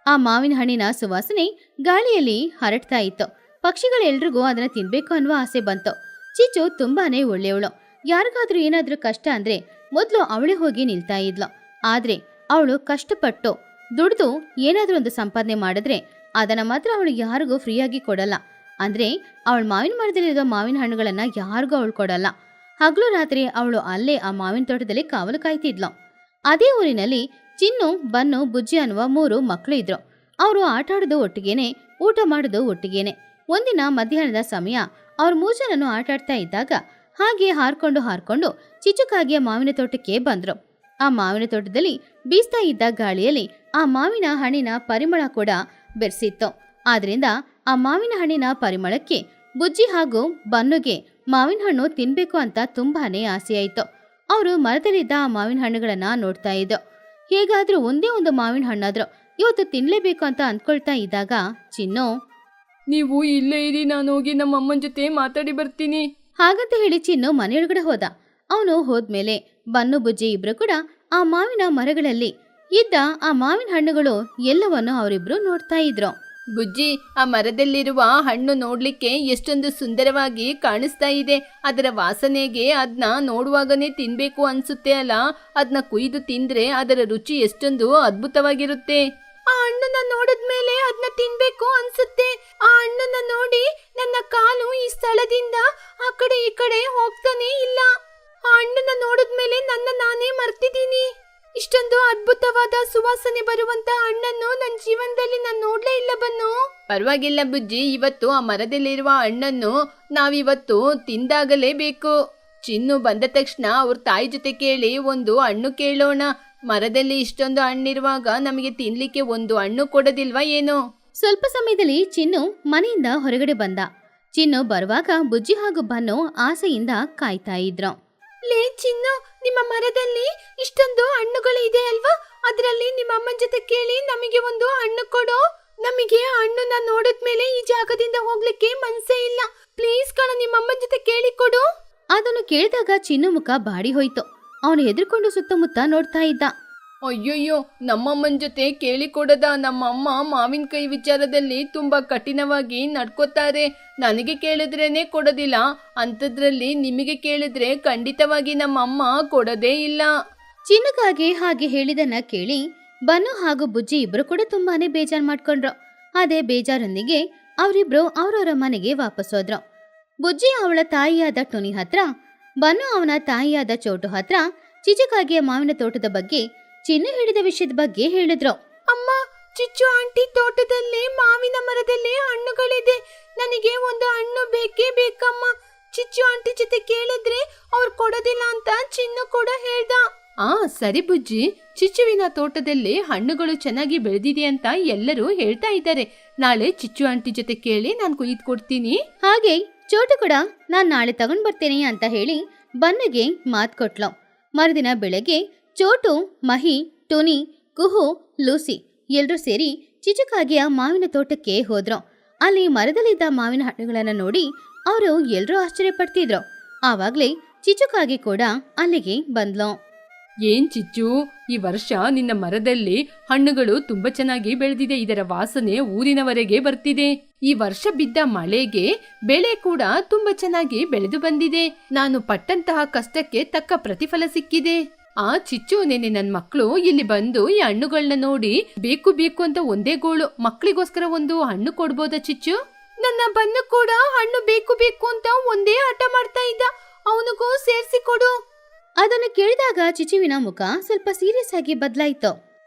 ಆ ಮಾವಿನ ಹಣ್ಣಿನ ಸುವಾಸನೆ ಗಾಳಿಯಲ್ಲಿ ಹರಡ್ತಾ ಇತ್ತು. ಪಕ್ಷಿಗಳೆಲ್ರಿಗೂ ಅದನ್ನ ತಿನ್ಬೇಕು ಅನ್ನುವ ಆಸೆ ಬಂತು. ಚಿಚ್ಚು ತುಂಬಾನೇ ಒಳ್ಳೆಯವಳು. ಯಾರಿಗಾದ್ರೂ ಏನಾದ್ರೂ ಕಷ್ಟ ಅಂದ್ರೆ ಮೊದಲು ಅವಳೇ ಹೋಗಿ ನಿಲ್ತಾ ಇದ್ಲು. ಆದ್ರೆ ಅವಳು ಕಷ್ಟಪಟ್ಟು ದುಡ್ದು ಏನಾದ್ರೂ ಒಂದು ಸಂಪಾದನೆ ಮಾಡಿದ್ರೆ ಅದನ್ನ ಮಾತ್ರ ಅವಳು ಯಾರಿಗೂ ಫ್ರೀಯಾಗಿ ಕೊಡಲ್ಲ. ಅಂದ್ರೆ ಅವಳ ಮಾವಿನ ಮರದಲ್ಲಿರೋ ಮಾವಿನ ಹಣ್ಣುಗಳನ್ನ ಯಾರಿಗೂ ಅವಳು ಕೊಡಲ್ಲ. ಹಗಲು ರಾತ್ರಿ ಅವಳು ಅಲ್ಲೇ ಆ ಮಾವಿನ ತೋಟದಲ್ಲಿ ಕಾವಲು ಕಾಯ್ತಿದ್ಲು. ಅದೇ ಊರಿನಲ್ಲಿ ಚಿನ್ನು, ಬನ್ನು, ಬುಜ್ಜಿ ಅನ್ನುವ 3 ಮಕ್ಕಳು ಇದ್ರು. ಅವರು ಆಟ ಆಡೋದು ಒಟ್ಟಿಗೇನೆ, ಊಟ ಮಾಡೋದು ಒಟ್ಟಿಗೇನೆ. ಒಂದಿನ ಮಧ್ಯಾಹ್ನದ ಸಮಯ ಅವ್ರ 3 ಜನನು ಆಟ ಆಡ್ತಾ ಇದ್ದಾಗ ಹಾಗೆ ಹಾರ್ಕೊಂಡು ಚಿಚುಕಾಗಿಯ ಮಾವಿನ ತೋಟಕ್ಕೆ ಬಂದ್ರು. ಆ ಮಾವಿನ ತೋಟದಲ್ಲಿ ಬೀಸ್ತಾ ಇದ್ದ ಗಾಳಿಯಲ್ಲಿ ಆ ಮಾವಿನ ಹಣ್ಣಿನ ಪರಿಮಳ ಕೂಡ ಬೆರೆಸಿತ್ತು. ಆದ್ರಿಂದ ಆ ಮಾವಿನ ಹಣ್ಣಿನ ಪರಿಮಳಕ್ಕೆ ಬುಜ್ಜಿ ಹಾಗೂ ಬನ್ನುಗೆ ಮಾವಿನ ಹಣ್ಣು ತಿನ್ಬೇಕು ಅಂತ ತುಂಬಾನೇ ಆಸೆಯಾಯಿತು. ಅವರು ಮರದಲ್ಲಿದ್ದ ಆ ಮಾವಿನ ಹಣ್ಣುಗಳನ್ನ ನೋಡ್ತಾ ಇದ್ರು. ಹೇಗಾದ್ರೂ ಒಂದೇ ಒಂದು ಮಾವಿನ ಹಣ್ಣಾದ್ರೂ ಇವತ್ತು ತಿನ್ಲೇಬೇಕು ಅಂತ ಅಂದ್ಕೊಳ್ತಾ ಇದ್ದಾಗ ಚಿನ್ನು, ನೀವು ಇಲ್ಲೇ ಇರಿ, ನಾನು ಹೋಗಿ ನಮ್ಮ ಅಮ್ಮನ ಜೊತೆ ಮಾತಾಡಿ ಬರ್ತೀನಿ. ಹಾಗಂತ ಹೇಳಿ ಚಿನ್ನು ಮನೆಯೊಳಗಡೆ ಹೋದ. ಅವನು ಹೋದ್ಮೇಲೆ ಬನ್ನು, ಬುಜ್ಜಿ ಇಬ್ರು ಕೂಡ ಆ ಮಾವಿನ ಮರಗಳಲ್ಲಿ ಇದ್ದ ಆ ಮಾವಿನ ಹಣ್ಣುಗಳು ಎಲ್ಲವನ್ನು ಅವರಿಬ್ರು ನೋಡ್ತಾ ಇದ್ರು. ಬುಜ್ಜಿ, ಆ ಮರದಲ್ಲಿರುವ ಹಣ್ಣು ನೋಡ್ಲಿಕ್ಕೆ ಎಷ್ಟೊಂದು ಸುಂದರವಾಗಿ ಕಾಣಿಸ್ತಾ ಇದೆ. ಅದರ ವಾಸನೆಗೆ ಅದನ್ನ ನೋಡುವಾಗನೇ ತಿನ್ಬೇಕು ಅನ್ಸುತ್ತೆ ಅಲ್ಲ. ಅದನ್ನ ಕುಯ್ದು ತಿಂದ್ರೆ ಅದರ ರುಚಿ ಎಷ್ಟೊಂದು ಅದ್ಭುತವಾಗಿರುತ್ತೆ. ಆ ಹಣ್ಣನ್ನ ನೋಡಿದ್ಮೇಲೆ ಅದನ್ನ ತಿನ್ಬೇಕು ಅನ್ಸುತ್ತೆ. ಆ ಹಣ್ಣನ್ನ ನೋಡಿ ನನ್ನ ಕಾಲು ಈ ಸ್ಥಳದಿಂದ ಆ ಕಡೆ ಈ ಕಡೆ ಹೋಗ್ತಾನೆ ಇಲ್ಲ. ಆ ಹಣ್ಣನ್ನ ನೋಡಿದ್ಮೇಲೆ ನನ್ನ ನಾನೇ ಮರ್ತಿದ್ದೀನಿ. ಇಷ್ಟೊಂದು ಅದ್ಭುತವಾದ ಸುವಾಸನೆ ಬರುವಂತ ಹಣ್ಣನ್ನು ನನ್ನ ಜೀವನದಲ್ಲಿ ನಾನು ನೋಡ್ಲೇ ಇಲ್ಲ ಬನ್ನು. ಪರವಾಗಿಲ್ಲ ಬುಜ್ಜಿ, ಇವತ್ತು ಆ ಮರದಲ್ಲಿರುವ ಹಣ್ಣನ್ನು ನಾವಿವತ್ತು ತಿಂದಾಗಲೇಬೇಕು. ಚಿನ್ನು ಬಂದ ತಕ್ಷಣ ಅವ್ರ ತಾಯಿ ಜೊತೆ ಕೇಳಿ ಒಂದು ಹಣ್ಣು ಕೇಳೋಣ. ಮರದಲ್ಲಿ ಇಷ್ಟೊಂದು ಹಣ್ಣಿರುವಾಗ ನಮಗೆ ತಿನ್ಲಿಕ್ಕೆ ಒಂದು ಹಣ್ಣು ಕೊಡೋದಿಲ್ವಾ ಏನು? ಸ್ವಲ್ಪ ಸಮಯದಲ್ಲಿ ಚಿನ್ನು ಮನೆಯಿಂದ ಹೊರಗಡೆ ಬಂದ. ಚಿನ್ನು ಬರುವಾಗ ಬುಜ್ಜಿ ಹಾಗೂ ಬನ್ನು ಆಸೆಯಿಂದ ಕಾಯ್ತಾ ಇದ್ರು. ಲೇ ಚಿನ್ನು, ನಿಮ್ಮ ಮರದಲ್ಲಿ ಇಷ್ಟೊಂದು ಹಣ್ಣುಗಳಿದೆ ಅಲ್ವಾ? ಅದರಲ್ಲಿ ನಿಮ್ಮ ಅಮ್ಮನ ಜೊತೆ ಕೇಳಿ ನಮಗೆ ಒಂದು ಹಣ್ಣು ಕೊಡು. ನಮಗೆ ಹಣ್ಣನ್ನ ನೋಡಿದ್ಮೇಲೆ ಈ ಜಾಗದಿಂದ ಹೋಗ್ಲಿಕ್ಕೆ ಮನ್ಸೇ ಇಲ್ಲ. ಪ್ಲೀಸ್ ಕಣ, ನಿಮ್ಮ ಅಮ್ಮನ ಜೊತೆ ಕೇಳಿ ಕೊಡು. ಅದನ್ನು ಕೇಳಿದಾಗ ಚಿನ್ನು ಮುಖ ಬಾಡಿ ಹೋಯ್ತು. ಅವನು ಹೆದರ್ಕೊಂಡು ಸುತ್ತಮುತ್ತ ನೋಡ್ತಾ ಇದ್ದ. ಅಯ್ಯಯ್ಯೋ, ನಮ್ಮಮ್ಮನ ಜೊತೆ ಕೇಳಿಕೊಡದ? ನಮ್ಮಮ್ಮ ಮಾವಿನಕಾಯಿ ವಿಚಾರದಲ್ಲಿ ತುಂಬಾ ಕಠಿಣವಾಗಿ ನಡ್ಕೋತಾರೆ. ನನಗೆ ಕೇಳಿದ್ರೇನೆ ಕೊಡೋದಿಲ್ಲ, ಅಂಥದ್ರಲ್ಲಿ ನಿಮಗೆ ಕೇಳಿದ್ರೆ ಖಂಡಿತವಾಗಿ ನಮ್ಮಮ್ಮ ಕೊಡೋದೇ ಇಲ್ಲ. ಚಿನ್ನಗಾಗಿ ಹಾಗೆ ಹೇಳಿದನ್ನ ಕೇಳಿ ಬನ್ನು ಹಾಗೂ ಬುಜ್ಜಿ ಇಬ್ರು ಕೂಡ ತುಂಬಾನೇ ಬೇಜಾರು ಮಾಡ್ಕೊಂಡ್ರು. ಅದೇ ಬೇಜಾರೊಂದಿಗೆ ಅವರಿಬ್ರು ಅವರವರ ಮನೆಗೆ ವಾಪಸ್ ಹೋದ್ರು. ಬುಜ್ಜಿ ಅವಳ ತಾಯಿಯಾದ ಟುನಿ ಹತ್ರ, ಬನ್ನು ಅವನ ತಾಯಿಯಾದ ಚೋಟು ಹತ್ರ ಚಿಚುಕಾಗಿಯ ಮಾವಿನ ತೋಟದ ಬಗ್ಗೆ, ಚಿನ್ನು ಹಿಡಿದ ವಿಷಯದ ಬಗ್ಗೆ ಹೇಳಿದ್ರು. ಅಮ್ಮ, ಚಿಚ್ಚು ಆಂಟಿ ತೋಟದಲ್ಲಿ ಮಾವಿನ ಮರದಲ್ಲಿ ಹಣ್ಣುಗಳಿದೆ. ನನಗೆ ಒಂದು ಹಣ್ಣು ಬೇಕೇ ಬೇಕಮ್ಮ. ಚಿಚ್ಚು ಆಂಟಿ ಜೊತೆ ಕೇಳಿದ್ರೆ ಅವ್ರು ಕೊಡೋದಿಲ್ಲ ಅಂತ ಚಿನ್ನು ಕೂಡ ಹೇಳ್ದ. ಸರಿ ಬುಜ್ಜಿ, ಚಿಚ್ಚುವಿನ ತೋಟದಲ್ಲಿ ಹಣ್ಣುಗಳು ಚೆನ್ನಾಗಿ ಬೆಳೆದಿದೆ ಅಂತ ಎಲ್ಲರೂ ಹೇಳ್ತಾ ಇದ್ದಾರೆ. ನಾಳೆ ಚಿಚ್ಚು ಆಂಟಿ ಜೊತೆ ಕೇಳಿ ನಾನು ಕುಯ್ದು ಕೊಡ್ತೀನಿ. ಹಾಗೆ ಚೋಟು ಕೂಡ ನಾನ್ ನಾಳೆ ತಗೊಂಡ್ ಬರ್ತೇನೆ ಅಂತ ಹೇಳಿ ಬನ್ನಿಗೆ ಮಾತ್ ಕೊಟ್ಲು. ಮರುದಿನ ಬೆಳಗ್ಗೆ ಚೋಟು, ಮಹಿ, ಟುನಿ, ಕುಹು, ಲೂಸಿ ಎಲ್ರೂ ಸೇರಿ ಚಿಚುಕಾಗಿಯ ಮಾವಿನ ತೋಟಕ್ಕೆ ಹೋದ್ರು. ಅಲ್ಲಿ ಮರದಲ್ಲಿದ್ದ ಮಾವಿನ ಹಣ್ಣುಗಳನ್ನ ನೋಡಿ ಅವರು ಎಲ್ರೂ ಆಶ್ಚರ್ಯ ಪಡ್ತಿದ್ರು. ಆವಾಗ್ಲೇ ಚಿಚುಕಾಗಿ ಕೂಡ ಅಲ್ಲಿಗೆ ಬಂದ್ಲು. ಏನ್ ಚಿಚ್ಚು, ಈ ವರ್ಷ ನಿನ್ನ ಮರದಲ್ಲಿ ಹಣ್ಣುಗಳು ತುಂಬಾ ಚೆನ್ನಾಗಿ ಬೆಳೆದಿದೆ. ಇದರ ವಾಸನೆ ಊರಿನವರೆಗೆ ಬರ್ತಿದೆ. ಈ ವರ್ಷ ಬಿದ್ದ ಮಳೆಗೆ ಬೆಳೆ ಕೂಡ ತುಂಬಾ ಚೆನ್ನಾಗಿ ಬೆಳೆದು ಬಂದಿದೆ. ನಾನು ಪಟ್ಟಂತಹ ಕಷ್ಟಕ್ಕೆ ತಕ್ಕ ಪ್ರತಿಫಲ ಸಿಕ್ಕಿದೆ. ಚಿಚ್ಚು, ನೆನೆ ನನ್ ಮಕ್ಕಳು ಇಲ್ಲಿ ಬಂದು ಈ ಹಣ್ಣುಗಳನ್ನ ನೋಡಿ ಬೇಕು ಬೇಕು ಅಂತ ಒಂದೇ ಗೋಳು, ಮಕ್ಕಳಿಗೋಸ್ಕರ ಒಂದು ಹಣ್ಣು ಕೊಡ್ಬೋದಾ ಚಿಚ್ಚು? ನನ್ನ ಬನ್ನು ಕೂಡ ಹಣ್ಣು ಬೇಕು ಬೇಕು ಅಂತ ಒಂದೇ ಆಟ ಮಾಡ್ತಾ ಇದ್ದ, ಅವನಿಗೂ ಸೇರ್ಸಿ ಕೊಡು. ಅದನ್ನು ಕೇಳಿದಾಗ ಚಿಚುವಿನ ಮುಖ ಸ್ವಲ್ಪ ಸೀರಿಯಸ್ ಆಗಿ ಬದಲಾಯಿತು.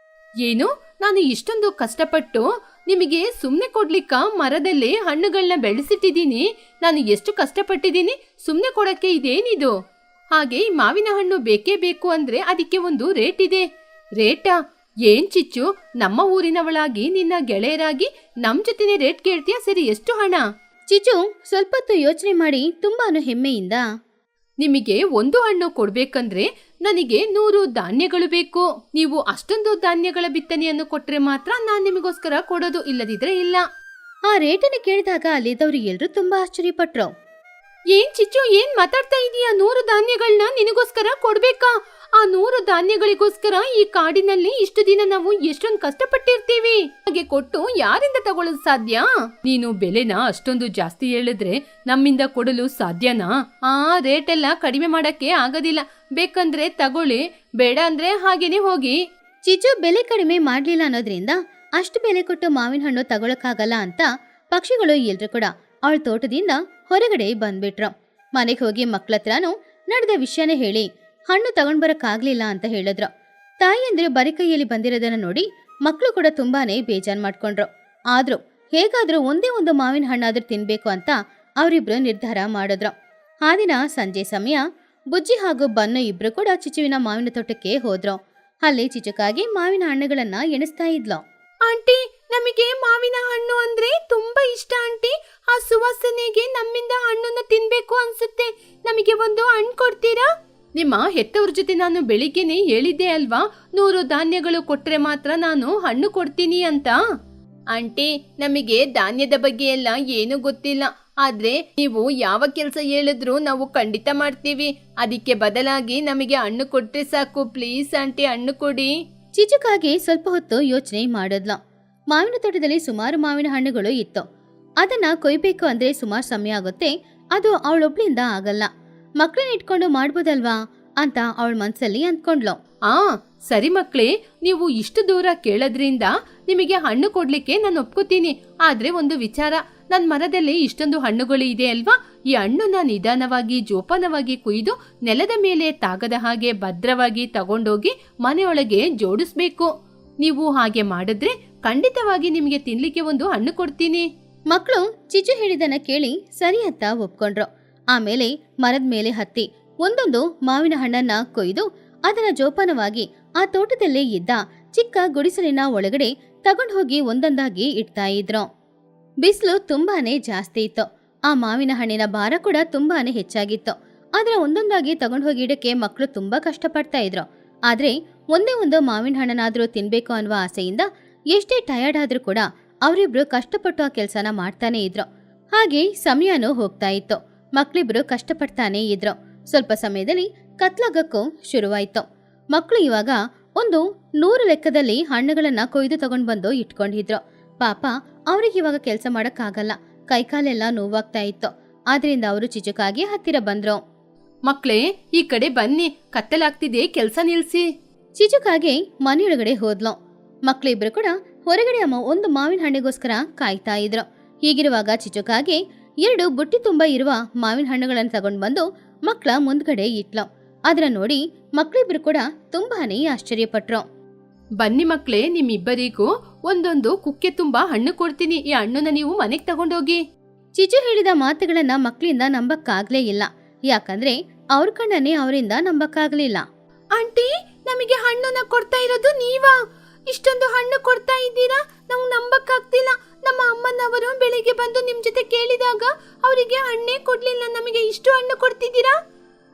ಏನು, ನಾನು ಇಷ್ಟೊಂದು ಕಷ್ಟಪಟ್ಟು ನಿಮಗೆ ಸುಮ್ನೆ ಕೊಡ್ಲಿಕ್ಕ ಮರದಲ್ಲಿ ಹಣ್ಣುಗಳನ್ನ ಬೆಳೆಸಿಟ್ಟಿದ್ದೀನಿ. ನಾನು ಎಷ್ಟು ಕಷ್ಟಪಟ್ಟಿದ್ದೀನಿ, ಸುಮ್ನೆ ಕೊಡಕ್ಕೆ ಇದೇನಿದು? ಹಾಗೆ ಈ ಮಾವಿನ ಹಣ್ಣು ಬೇಕೇ ಬೇಕು ಅಂದ್ರೆ ಅದಕ್ಕೆ ಒಂದು ರೇಟ್ ಇದೆ. ರೇಟಾ? ಏನ್ ಚಿಚ್ಚು, ನಮ್ಮ ಊರಿನವಳಾಗಿ ನಿನ್ನ ಗೆಳೆಯರಾಗಿ ನಮ್ ಜೊತೆನೆ ರೇಟ್ ಕೇಳ್ತೀಯ? ಸರಿ, ಎಷ್ಟು ಹಣ? ಚಿಚ್ಚು ಸ್ವಲ್ಪ ಹೊತ್ತು ಯೋಚನೆ ಮಾಡಿ ತುಂಬಾನು ಹೆಮ್ಮೆಯಿಂದ, ನಿಮಗೆ ಒಂದು ಹಣ್ಣು ಕೊಡ್ಬೇಕಂದ್ರೆ ನನಗೆ 100 ಧಾನ್ಯಗಳು ಬೇಕು. ನೀವು ಅಷ್ಟೊಂದು ಧಾನ್ಯಗಳ ಬಿತ್ತನೆಯನ್ನು ಕೊಟ್ರೆ ಮಾತ್ರ ನಾನ್ ನಿಮಗೋಸ್ಕರ ಕೊಡೋದು, ಇಲ್ಲದಿದ್ರೆ ಇಲ್ಲ. ಆ ರೇಟನ್ನು ಕೇಳಿದಾಗ ಅಲ್ಲಿದ್ದವರು ಎಲ್ರೂ ತುಂಬಾ ಆಶ್ಚರ್ಯಪಟ್ರು. ಏನ್ ಚಿಚ್ಚು, ಏನ್ ಮಾತಾಡ್ತಾ ಇದೀಯಾ? 100 ಧಾನ್ಯಗಳನ್ನ ನಿನಗೋಸ್ಕರ ಕೊಡ್ಬೇಕಾ? ಆ 100 ಧಾನ್ಯಗಳಿಗೋಸ್ಕರ ಈ ಕಾಡಿನಲ್ಲಿ ಇಷ್ಟು ದಿನ ನಾವು ಎಷ್ಟೊಂದು ಕಷ್ಟಪಟ್ಟಿರ್ತೀವಿ. ಹಾಗೆ ಕೊಟ್ಟು ಯಾರಿಂದ ತಗೊಳ್ಳೋದು ಸಾಧ್ಯ? ನೀನು ಬೆಲೆನ ಅಷ್ಟೊಂದು ಜಾಸ್ತಿ ಹೇಳಿದ್ರೆ ನಮ್ಮಿಂದ ಕೊಡಲು ಸಾಧ್ಯನಾ? ರೇಟ್ ಎಲ್ಲ ಕಡಿಮೆ ಮಾಡಕ್ಕೆ ಆಗೋದಿಲ್ಲ. ಬೇಕಂದ್ರೆ ತಗೊಳ್ಳಿ, ಬೇಡ ಅಂದ್ರೆ ಹಾಗೇನೆ ಹೋಗಿ. ಚಿಚ್ಚು ಬೆಲೆ ಕಡಿಮೆ ಮಾಡ್ಲಿಲ್ಲ ಅನ್ನೋದ್ರಿಂದ ಅಷ್ಟು ಬೆಲೆ ಕೊಟ್ಟು ಮಾವಿನ ಹಣ್ಣು ತಗೊಳಕ್ಕಾಗಲ್ಲ ಅಂತ ಪಕ್ಷಿಗಳು ಎಲ್ರು ಕೂಡ ಅವಳ ತೋಟದಿಂದ ಹೊರಗಡೆ ಬಂದ್ಬಿಟ್ರು. ಮನೆಗೆ ಹೋಗಿ ಮಕ್ಳತ್ರನೂ ನಡೆದ ವಿಷಯನೇ ಹೇಳಿ ಹಣ್ಣು ತಗೊಂಡ್ ಬರಕ್ಕಾಗ್ಲಿಲ್ಲ ಅಂತ ಹೇಳಿದ್ರು. ತಾಯಿಯಂದಿರು ಬರೀ ಕೈಯಲ್ಲಿ ಬಂದಿರೋದನ್ನ ನೋಡಿ ಮಕ್ಕಳು ಕೂಡ ತುಂಬಾನೇ ಬೇಜಾರ್ ಮಾಡ್ಕೊಂಡ್ರು. ಆದ್ರೂ ಹೇಗಾದ್ರೂ ಒಂದೇ ಒಂದು ಮಾವಿನ ಹಣ್ಣಾದ್ರೂ ತಿನ್ಬೇಕು ಅಂತ ಅವರಿಬ್ರು ನಿರ್ಧಾರ ಮಾಡಿದ್ರು. ಆ ದಿನ ಸಂಜೆ ಸಮಯ ಬುಜ್ಜಿ ಹಾಗೂ ಬನ್ನು ಇಬ್ರು ಕೂಡ ಚಿಚುವಿನ ಮಾವಿನ ತೋಟಕ್ಕೆ ಹೋದ್ರು. ಅಲ್ಲಿ ಚಿಚುಕಾಗಿ ಮಾವಿನ ಹಣ್ಣುಗಳನ್ನ ಎಣಿಸ್ತಾ ಇದ್ಲು. ಆಂಟಿ, ನಮಗೆ ಮಾವಿನ ಹಣ್ಣು ಅಂದ್ರೆ ತುಂಬಾ ಇಷ್ಟ ಆಂಟಿ. ಆ ಸುವಾಸನೆಗೆ ನಮ್ಮಿಂದ ಹಣ್ಣನ್ನ ತಿನ್ಬೇಕು ಅನ್ಸುತ್ತೆ. ನಮಗೆ ಒಂದು ಹಣ್ಣು ಕೊಡ್ತೀರಾ? ನಿಮ್ಮ ಹೆತ್ತವ್ರ ಜೊತೆ ನಾನು ಬೆಳಿಗ್ಗೆನೆ ಹೇಳಿದ್ದೆ ಅಲ್ವಾ, 100 ಧಾನ್ಯಗಳು ಕೊಟ್ರೆ ಮಾತ್ರ ನಾನು ಹಣ್ಣು ಕೊಡ್ತೀನಿ ಅಂತ. ಆಂಟಿ, ನಮಗೆ ಧಾನ್ಯದ ಬಗ್ಗೆ ಎಲ್ಲ ಏನು ಗೊತ್ತಿಲ್ಲ. ಆದ್ರೆ ನೀವು ಯಾವ ಕೆಲಸ ಹೇಳಿದ್ರು ನಾವು ಖಂಡಿತ ಮಾಡ್ತೀವಿ. ಅದಕ್ಕೆ ಬದಲಾಗಿ ನಮಗೆ ಹಣ್ಣು ಕೊಟ್ರೆ ಸಾಕು. ಪ್ಲೀಸ್ ಆಂಟಿ, ಹಣ್ಣು ಕೊಡಿ. ಚಿಚುಕಾಗಿ ಸ್ವಲ್ಪ ಹೊತ್ತು ಯೋಚನೆ ಮಾಡಿದ್ಲು. ಮಾವಿನ ತೋಟದಲ್ಲಿ ಸುಮಾರು ಮಾವಿನ ಹಣ್ಣುಗಳು ಇತ್ತು. ಅದನ್ನ ಕೊಯ್ಬೇಕು ಅಂದ್ರೆ ಸುಮಾರು ಸಮಯ ಆಗುತ್ತೆ. ಅದು ಅವಳೊಬ್ಳಿಂದ ಆಗಲ್ಲ. ಮಕ್ಳನ್ನ ಇಟ್ಕೊಂಡು ಮಾಡ್ಬೋದಲ್ವಾ ಅಂತ ಅವಳ ಮನ್ಸಲ್ಲಿ ಅಂದ್ಕೊಂಡ್ಲು. ಸರಿ ಮಕ್ಳೇ, ನೀವು ಇಷ್ಟು ದೂರ ಕೇಳೋದ್ರಿಂದ ನಿಮಗೆ ಹಣ್ಣು ಕೊಡ್ಲಿಕ್ಕೆ ನಾನು ಒಪ್ಕೋತೀನಿ. ಆದ್ರೆ ಒಂದು ವಿಚಾರ, ನನ್ ಮರದಲ್ಲಿ ಇಷ್ಟೊಂದು ಹಣ್ಣುಗಳು ಇದೆ ಅಲ್ವಾ, ಈ ಹಣ್ಣನ್ನ ನಿಧಾನವಾಗಿ ಜೋಪಾನವಾಗಿ ಕುಯ್ದು ನೆಲದ ಮೇಲೆ ತಾಗದ ಹಾಗೆ ಭದ್ರವಾಗಿ ತಗೊಂಡೋಗಿ ಮನೆಯೊಳಗೆ ಜೋಡಿಸ್ಬೇಕು. ನೀವು ಹಾಗೆ ಮಾಡಿದ್ರೆ ಖಂಡಿತವಾಗಿ ನಿಮಗೆ ತಿನ್ಲಿಕ್ಕೆ ಒಂದು ಹಣ್ಣು ಕೊಡ್ತೀನಿ. ಮಕ್ಕಳು ಚಿಚು ಹೇಳಿದನ್ನ ಕೇಳಿ ಸರಿ ಅಂತ ಒಪ್ಕೊಂಡ್ರು. ಆಮೇಲೆ ಮರದ ಮೇಲೆ ಹತ್ತಿ ಒಂದೊಂದು ಮಾವಿನ ಹಣ್ಣನ್ನ ಕೊಯ್ದು ಅದನ್ನ ಜೋಪಾನವಾಗಿ ಆ ತೋಟದಲ್ಲೇ ಇದ್ದ ಚಿಕ್ಕ ಗುಡಿಸಲಿನ ಒಳಗಡೆ ತಗೊಂಡು ಹೋಗಿ ಒಂದೊಂದಾಗಿ ಇಡ್ತಾ ಇದ್ರು. ಬಿಸಿಲು ತುಂಬಾನೇ ಜಾಸ್ತಿ ಇತ್ತು. ಆ ಮಾವಿನ ಹಣ್ಣಿನ ಭಾರ ಕೂಡ ತುಂಬಾನೇ ಹೆಚ್ಚಾಗಿತ್ತು. ಆದ್ರೆ ಒಂದೊಂದಾಗಿ ತಗೊಂಡು ಹೋಗಿ ಇಡಕ್ಕೆ ಮಕ್ಕಳು ತುಂಬಾ ಕಷ್ಟಪಡ್ತಾ ಇದ್ರು. ಆದ್ರೆ ಒಂದೇ ಒಂದು ಮಾವಿನ ಹಣ್ಣನಾದ್ರೂ ತಿನ್ಬೇಕು ಅನ್ನುವ ಆಸೆಯಿಂದ ಎಷ್ಟೇ ಟಯರ್ಡ್ ಆದ್ರೂ ಕೂಡ ಅವರಿಬ್ರು ಕಷ್ಟಪಟ್ಟು ಆ ಕೆಲಸನ ಮಾಡ್ತಾನೆ ಇದ್ರು. ಹಾಗೆ ಸಮಯನೂ ಹೋಗ್ತಾ ಇತ್ತು. ಮಕ್ಳಿಬ್ರು ಕಷ್ಟಪಡ್ತಾನೆ ಇದ್ರು. ಸ್ವಲ್ಪ ಸಮಯದಲ್ಲಿ ಕತ್ಲಾಗಕ್ಕೂ ಶುರುವಾಯ್ತು. ಮಕ್ಕಳು ಇವಾಗ ಒಂದು 100 ಲೆಕ್ಕದಲ್ಲಿ ಹಣ್ಣುಗಳನ್ನ ಕೊಯ್ದು ತಗೊಂಡ್ ಬಂದು ಇಟ್ಕೊಂಡಿದ್ರು. ಪಾಪ ಅವ್ರಿಗೆ ಇವಾಗ ಕೆಲಸ ಮಾಡಕ್ಕಾಗಲ್ಲ. ಕೈಕಾಲೆಲ್ಲ ನೋವಾಗ್ತಾ ಇತ್ತು. ಆದ್ರಿಂದ ಅವರು ಚಿಚುಕಾಗಿ ಹತ್ತಿರ ಬಂದ್ರು. ಮಕ್ಳೇ, ಈ ಕಡೆ ಬನ್ನಿ, ಕತ್ತಲಾಗ್ತಿದೆ, ಕೆಲಸ ನಿಲ್ಸಿ. ಚಿಚುಕಾಗಿ ಮನೆಯೊಳಗಡೆ ಹೋದ್ಲು. ಮಕ್ಳಿಬ್ರು ಕೂಡ ಹೊರಗಡೆ ಒಂದು ಮಾವಿನ ಹಣ್ಣಿಗೋಸ್ಕರ ಕಾಯ್ತಾ ಇದ್ರು. ಹೀಗಿರುವಾಗ ಚಿಚುಕಾಗಿ 2 ಬುಟ್ಟಿ ತುಂಬಾ ಇರುವ ಮಾವಿನ ಹಣ್ಣುಗಳನ್ನು ತಗೊಂಡ್ ಬಂದು ಮಕ್ಕಳ ಮುಂದ್ಗಡೆ ಇಟ್ಲು. ಅದನ್ನ ನೋಡಿ ಮಕ್ಳಿಬ್ರು ಕೂಡ ತುಂಬಾನೇ ಆಶ್ಚರ್ಯಪಟ್ರು. ಬನ್ನಿ ಮಕ್ಳೇ, ನಿಮ್ಮಿಬ್ಬರಿಗೂ ಒಂದೊಂದು ಕುಕ್ಕೆ ತುಂಬಾ ಹಣ್ಣು ಕೊಡ್ತೀನಿ. ಈ ಹಣ್ಣನ್ನ ನೀವು ಮನೆಗೆ ತಗೊಂಡೋಗಿ. ಚಿಚು ಹೇಳಿದ ಮಾತುಗಳನ್ನ ಮಕ್ಳಿಂದ ನಂಬಕ್ಕಾಗ್ಲೇ ಇಲ್ಲ. ಯಾಕಂದ್ರೆ ಅವ್ರ ಕಣ್ಣನ್ನೇ ಅವರಿಂದ ನಂಬಕ್ಕಾಗ್ಲಿಲ್ಲ. ಆಂಟಿ, ನಮಗೆ ಹಣ್ಣನ್ನ ಕೊಡ್ತಾ ಇರೋದು ನೀವಾ? ಇಷ್ಟೊಂದು ಹಣ್ಣು ಕೊಡ್ತಾ ಇದ್ದೀರಾ? ನಾವು ನಂಬಕ್ಕಾಗ್ತಿಲ್ಲ. ನಮ್ಮ ಅಮ್ಮನವರು ಬೆಳಿಗ್ಗೆ ಬಂದು ನಿಮ್ ಜೊತೆ ಕೇಳಿದಾಗ ಅವರಿಗೆ ಹಣ್ಣೇ ಕೊಡ್ಲಿಲ್ಲ. ನಮಗೆ ಇಷ್ಟು ಹಣ್ಣು ಕೊಡ್ತಿದ್ದೀರಾ?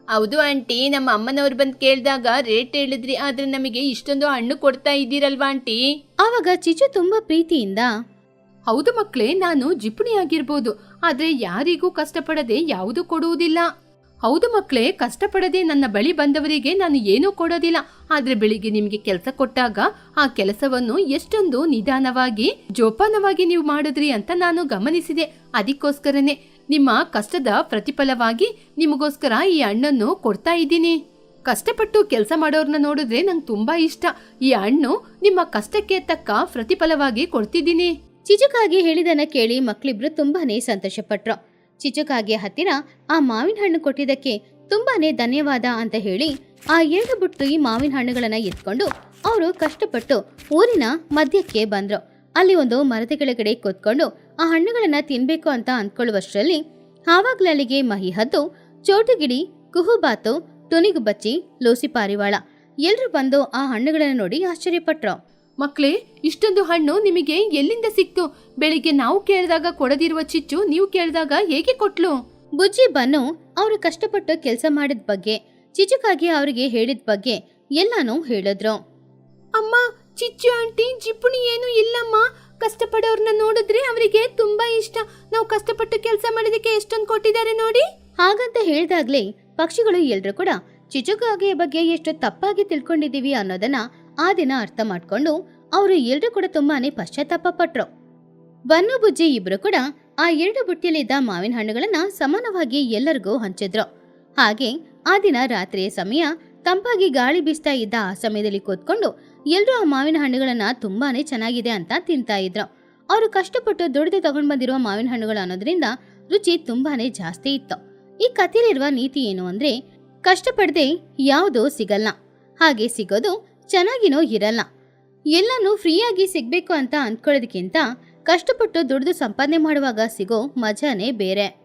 ಹೌದು ಆಂಟಿ, ನಮ್ಮ ಅಮ್ಮನವ್ರು ಬಂದು ಕೇಳಿದಾಗ ರೇಟ್ ಹೇಳಿದ್ರಿ, ಆದ್ರೆ ನಮಗೆ ಇಷ್ಟೊಂದು ಹಣ್ಣು ಕೊಡ್ತಾ ಇದ್ದೀರಲ್ವಾ ಆಂಟಿ? ಆವಾಗ ಚಿಚು ತುಂಬಾ ಪ್ರೀತಿಯಿಂದ, ಹೌದು ಮಕ್ಳೇ, ನಾನು ಜಿಪುಣಿ ಆಗಿರ್ಬೋದು, ಆದ್ರೆ ಯಾರಿಗೂ ಕಷ್ಟಪಡದೆ ಯಾವುದು ಕೊಡುವುದಿಲ್ಲ. ಹೌದು ಮಕ್ಳೇ, ಕಷ್ಟಪಡದೆ ನನ್ನ ಬಳಿ ಬಂದವರಿಗೆ ನಾನು ಏನೂ ಕೊಡೋದಿಲ್ಲ. ಆದ್ರೆ ಬೆಳಿಗ್ಗೆ ನಿಮ್ಗೆ ಕೆಲಸ ಕೊಟ್ಟಾಗ ಆ ಕೆಲಸವನ್ನು ಎಷ್ಟೊಂದು ನಿಧಾನವಾಗಿ ಜೋಪಾನವಾಗಿ ನೀವು ಮಾಡಿದ್ರಿ ಅಂತ ನಾನು ಗಮನಿಸಿದೆ. ಅದಕ್ಕೋಸ್ಕರನೇ ನಿಮ್ಮ ಕಷ್ಟದ ಪ್ರತಿಫಲವಾಗಿ ನಿಮಗೋಸ್ಕರ ಈ ಹಣ್ಣನ್ನು ಕೊಡ್ತಾ ಇದ್ದೀನಿ. ಕಷ್ಟಪಟ್ಟು ಕೆಲಸ ಮಾಡೋರ್ನ ನೋಡಿದ್ರೆ ನಂಗೆ ತುಂಬಾ ಇಷ್ಟ. ಈ ಹಣ್ಣು ನಿಮ್ಮ ಕಷ್ಟಕ್ಕೆ ತಕ್ಕ ಪ್ರತಿಫಲವಾಗಿ ಕೊಡ್ತಿದ್ದೀನಿ. ಚಿಚುಕಾಗಿ ಹೇಳಿದನ್ನ ಕೇಳಿ ಮಕ್ಳಿಬ್ರು ತುಂಬಾನೇ ಸಂತೋಷಪಟ್ರು. ಚಿಚುಕಾಗಿ ಹತ್ತಿರ ಆ ಮಾವಿನ ಹಣ್ಣು ಕೊಟ್ಟಿದ್ದಕ್ಕೆ ತುಂಬಾನೇ ಧನ್ಯವಾದ ಅಂತ ಹೇಳಿ ಆ 2 ಬುಟ್ಟಿ ಮಾವಿನ ಹಣ್ಣುಗಳನ್ನ ಎತ್ಕೊಂಡು ಅವರು ಕಷ್ಟಪಟ್ಟು ಊರಿನ ಮಧ್ಯಕ್ಕೆ ಬಂದ್ರು. ಅಲ್ಲಿ ಒಂದು ಮರದ ಕೆಳಗಡೆ ಕೂತ್ಕೊಂಡು ಆ ಹಣ್ಣುಗಳನ್ನ ತಿನ್ಬೇಕು ಅಂತ ಅಂದ್ಕೊಳ್ಳುವಷ್ಟರಲ್ಲಿ ಆವಾಗ್ಲಲ್ಲಿಗೆ ಮಹಿ ಹದ್ದು, ಚೋಟುಗಿಡಿ, ಕುಹುಬಾತು, ತುನಿಗು ಬಚ್ಚಿ, ಲೂಸಿ ಪಾರಿವಾಳ ಎಲ್ರು ಬಂದು ಆ ಹಣ್ಣುಗಳನ್ನ ನೋಡಿ ಆಶ್ಚರ್ಯಪಟ್ರು. ಮಕ್ಳೇ, ಇಷ್ಟೊಂದು ಹಣ್ಣು ನಿಮಗೆ ಎಲ್ಲಿಂದ ಸಿಕ್ತು? ಬೆಳಿಗ್ಗೆ ನಾವು ಕೇಳಿದಾಗ ಕೊಡದಿರುವ ಚಿಚ್ಚು ನೀವು ಕೇಳಿದಾಗ ಹೇಗೆ ಕೊಟ್ಲು? ಬುಜ್ಜಿ ಬನ್ನು ಅವರು ಕಷ್ಟಪಟ್ಟು ಕೆಲಸ ಮಾಡಿದ ಬಗ್ಗೆ, ಚಿಚುಕಾಗಿ ಅವರಿಗೆ ಹೇಳಿದ ಬಗ್ಗೆ ಎಲ್ಲಾನು ಹೇಳಿದ್ರು. ಅಮ್ಮ, ಚಿಚ್ಚು ಆಂಟಿ ಜಿಪುಣಿ ಏನು ಇಲ್ಲಮ್ಮ. ಕಷ್ಟಪಡೋರ್ನ ನೋಡಿದ್ರೆ ಅವರಿಗೆ ತುಂಬಾ ಇಷ್ಟ. ನಾವು ಕಷ್ಟಪಟ್ಟು ಕೆಲಸ ಮಾಡಿದಕ್ಕೆ ಎಷ್ಟೊಂದು ಕೊಟ್ಟಿದ್ದಾರೆ ನೋಡಿ. ಹಾಗಂತ ಹೇಳಿದಾಗ್ಲೇ ಪಕ್ಷಿಗಳು ಎಲ್ರು ಕೂಡ ಚಿಚುಕಾಗಿಯ ಬಗ್ಗೆ ಎಷ್ಟು ತಪ್ಪಾಗಿ ತಿಳ್ಕೊಂಡಿದೀವಿ ಅನ್ನೋದನ್ನ ಆ ದಿನ ಅರ್ಥ ಮಾಡ್ಕೊಂಡು ಅವರು ಎಲ್ರು ಕೂಡ ತುಂಬಾನೇ ಪಶ್ಚಾತ್ತಾಪ ಪಟ್ರು. ಬನ್ನು ಬುಜ್ಜಿ ಇಬ್ರು ಕೂಡ ಆ 2 ಬುಟ್ಟಿಯಲ್ಲಿದ್ದ ಮಾವಿನ ಹಣ್ಣುಗಳನ್ನ ಸಮಾನವಾಗಿ ಎಲ್ಲರಿಗೂ ಹಂಚಿದ್ರು. ಹಾಗೆ ಆ ದಿನ ರಾತ್ರಿಯ ಸಮಯ ತಂಪಾಗಿ ಗಾಳಿ ಬೀಸ್ತಾ ಇದ್ದ ಆ ಸಮಯದಲ್ಲಿ ಕೂತ್ಕೊಂಡು ಎಲ್ರೂ ಆ ಮಾವಿನ ಹಣ್ಣುಗಳನ್ನ ತುಂಬಾನೇ ಚೆನ್ನಾಗಿದೆ ಅಂತ ತಿಂತಾ ಇದ್ರು. ಅವರು ಕಷ್ಟಪಟ್ಟು ದುಡಿದು ತಗೊಂಡ್ ಬಂದಿರುವ ಮಾವಿನ ಹಣ್ಣುಗಳು ಅನ್ನೋದ್ರಿಂದ ರುಚಿ ತುಂಬಾನೇ ಜಾಸ್ತಿ ಇತ್ತು. ಈ ಕಥೆಯಲ್ಲಿರುವ ನೀತಿ ಏನು ಅಂದ್ರೆ, ಕಷ್ಟಪಡದೆ ಯಾವುದೂ ಸಿಗಲ್ಲ, ಹಾಗೆ ಸಿಗೋದು ಚೆನ್ನಾಗಿನೂ ಇರಲ್ಲ. ಎಲ್ಲನೂ ಫ್ರೀಯಾಗಿ ಸಿಗ್ಬೇಕು ಅಂತ ಅಂದ್ಕೊಳ್ಳೋದಕ್ಕಿಂತ ಕಷ್ಟಪಟ್ಟು ದುಡಿದು ಸಂಪಾದನೆ ಮಾಡುವಾಗ ಸಿಗೋ ಮಜಾನೇ ಬೇರೆ.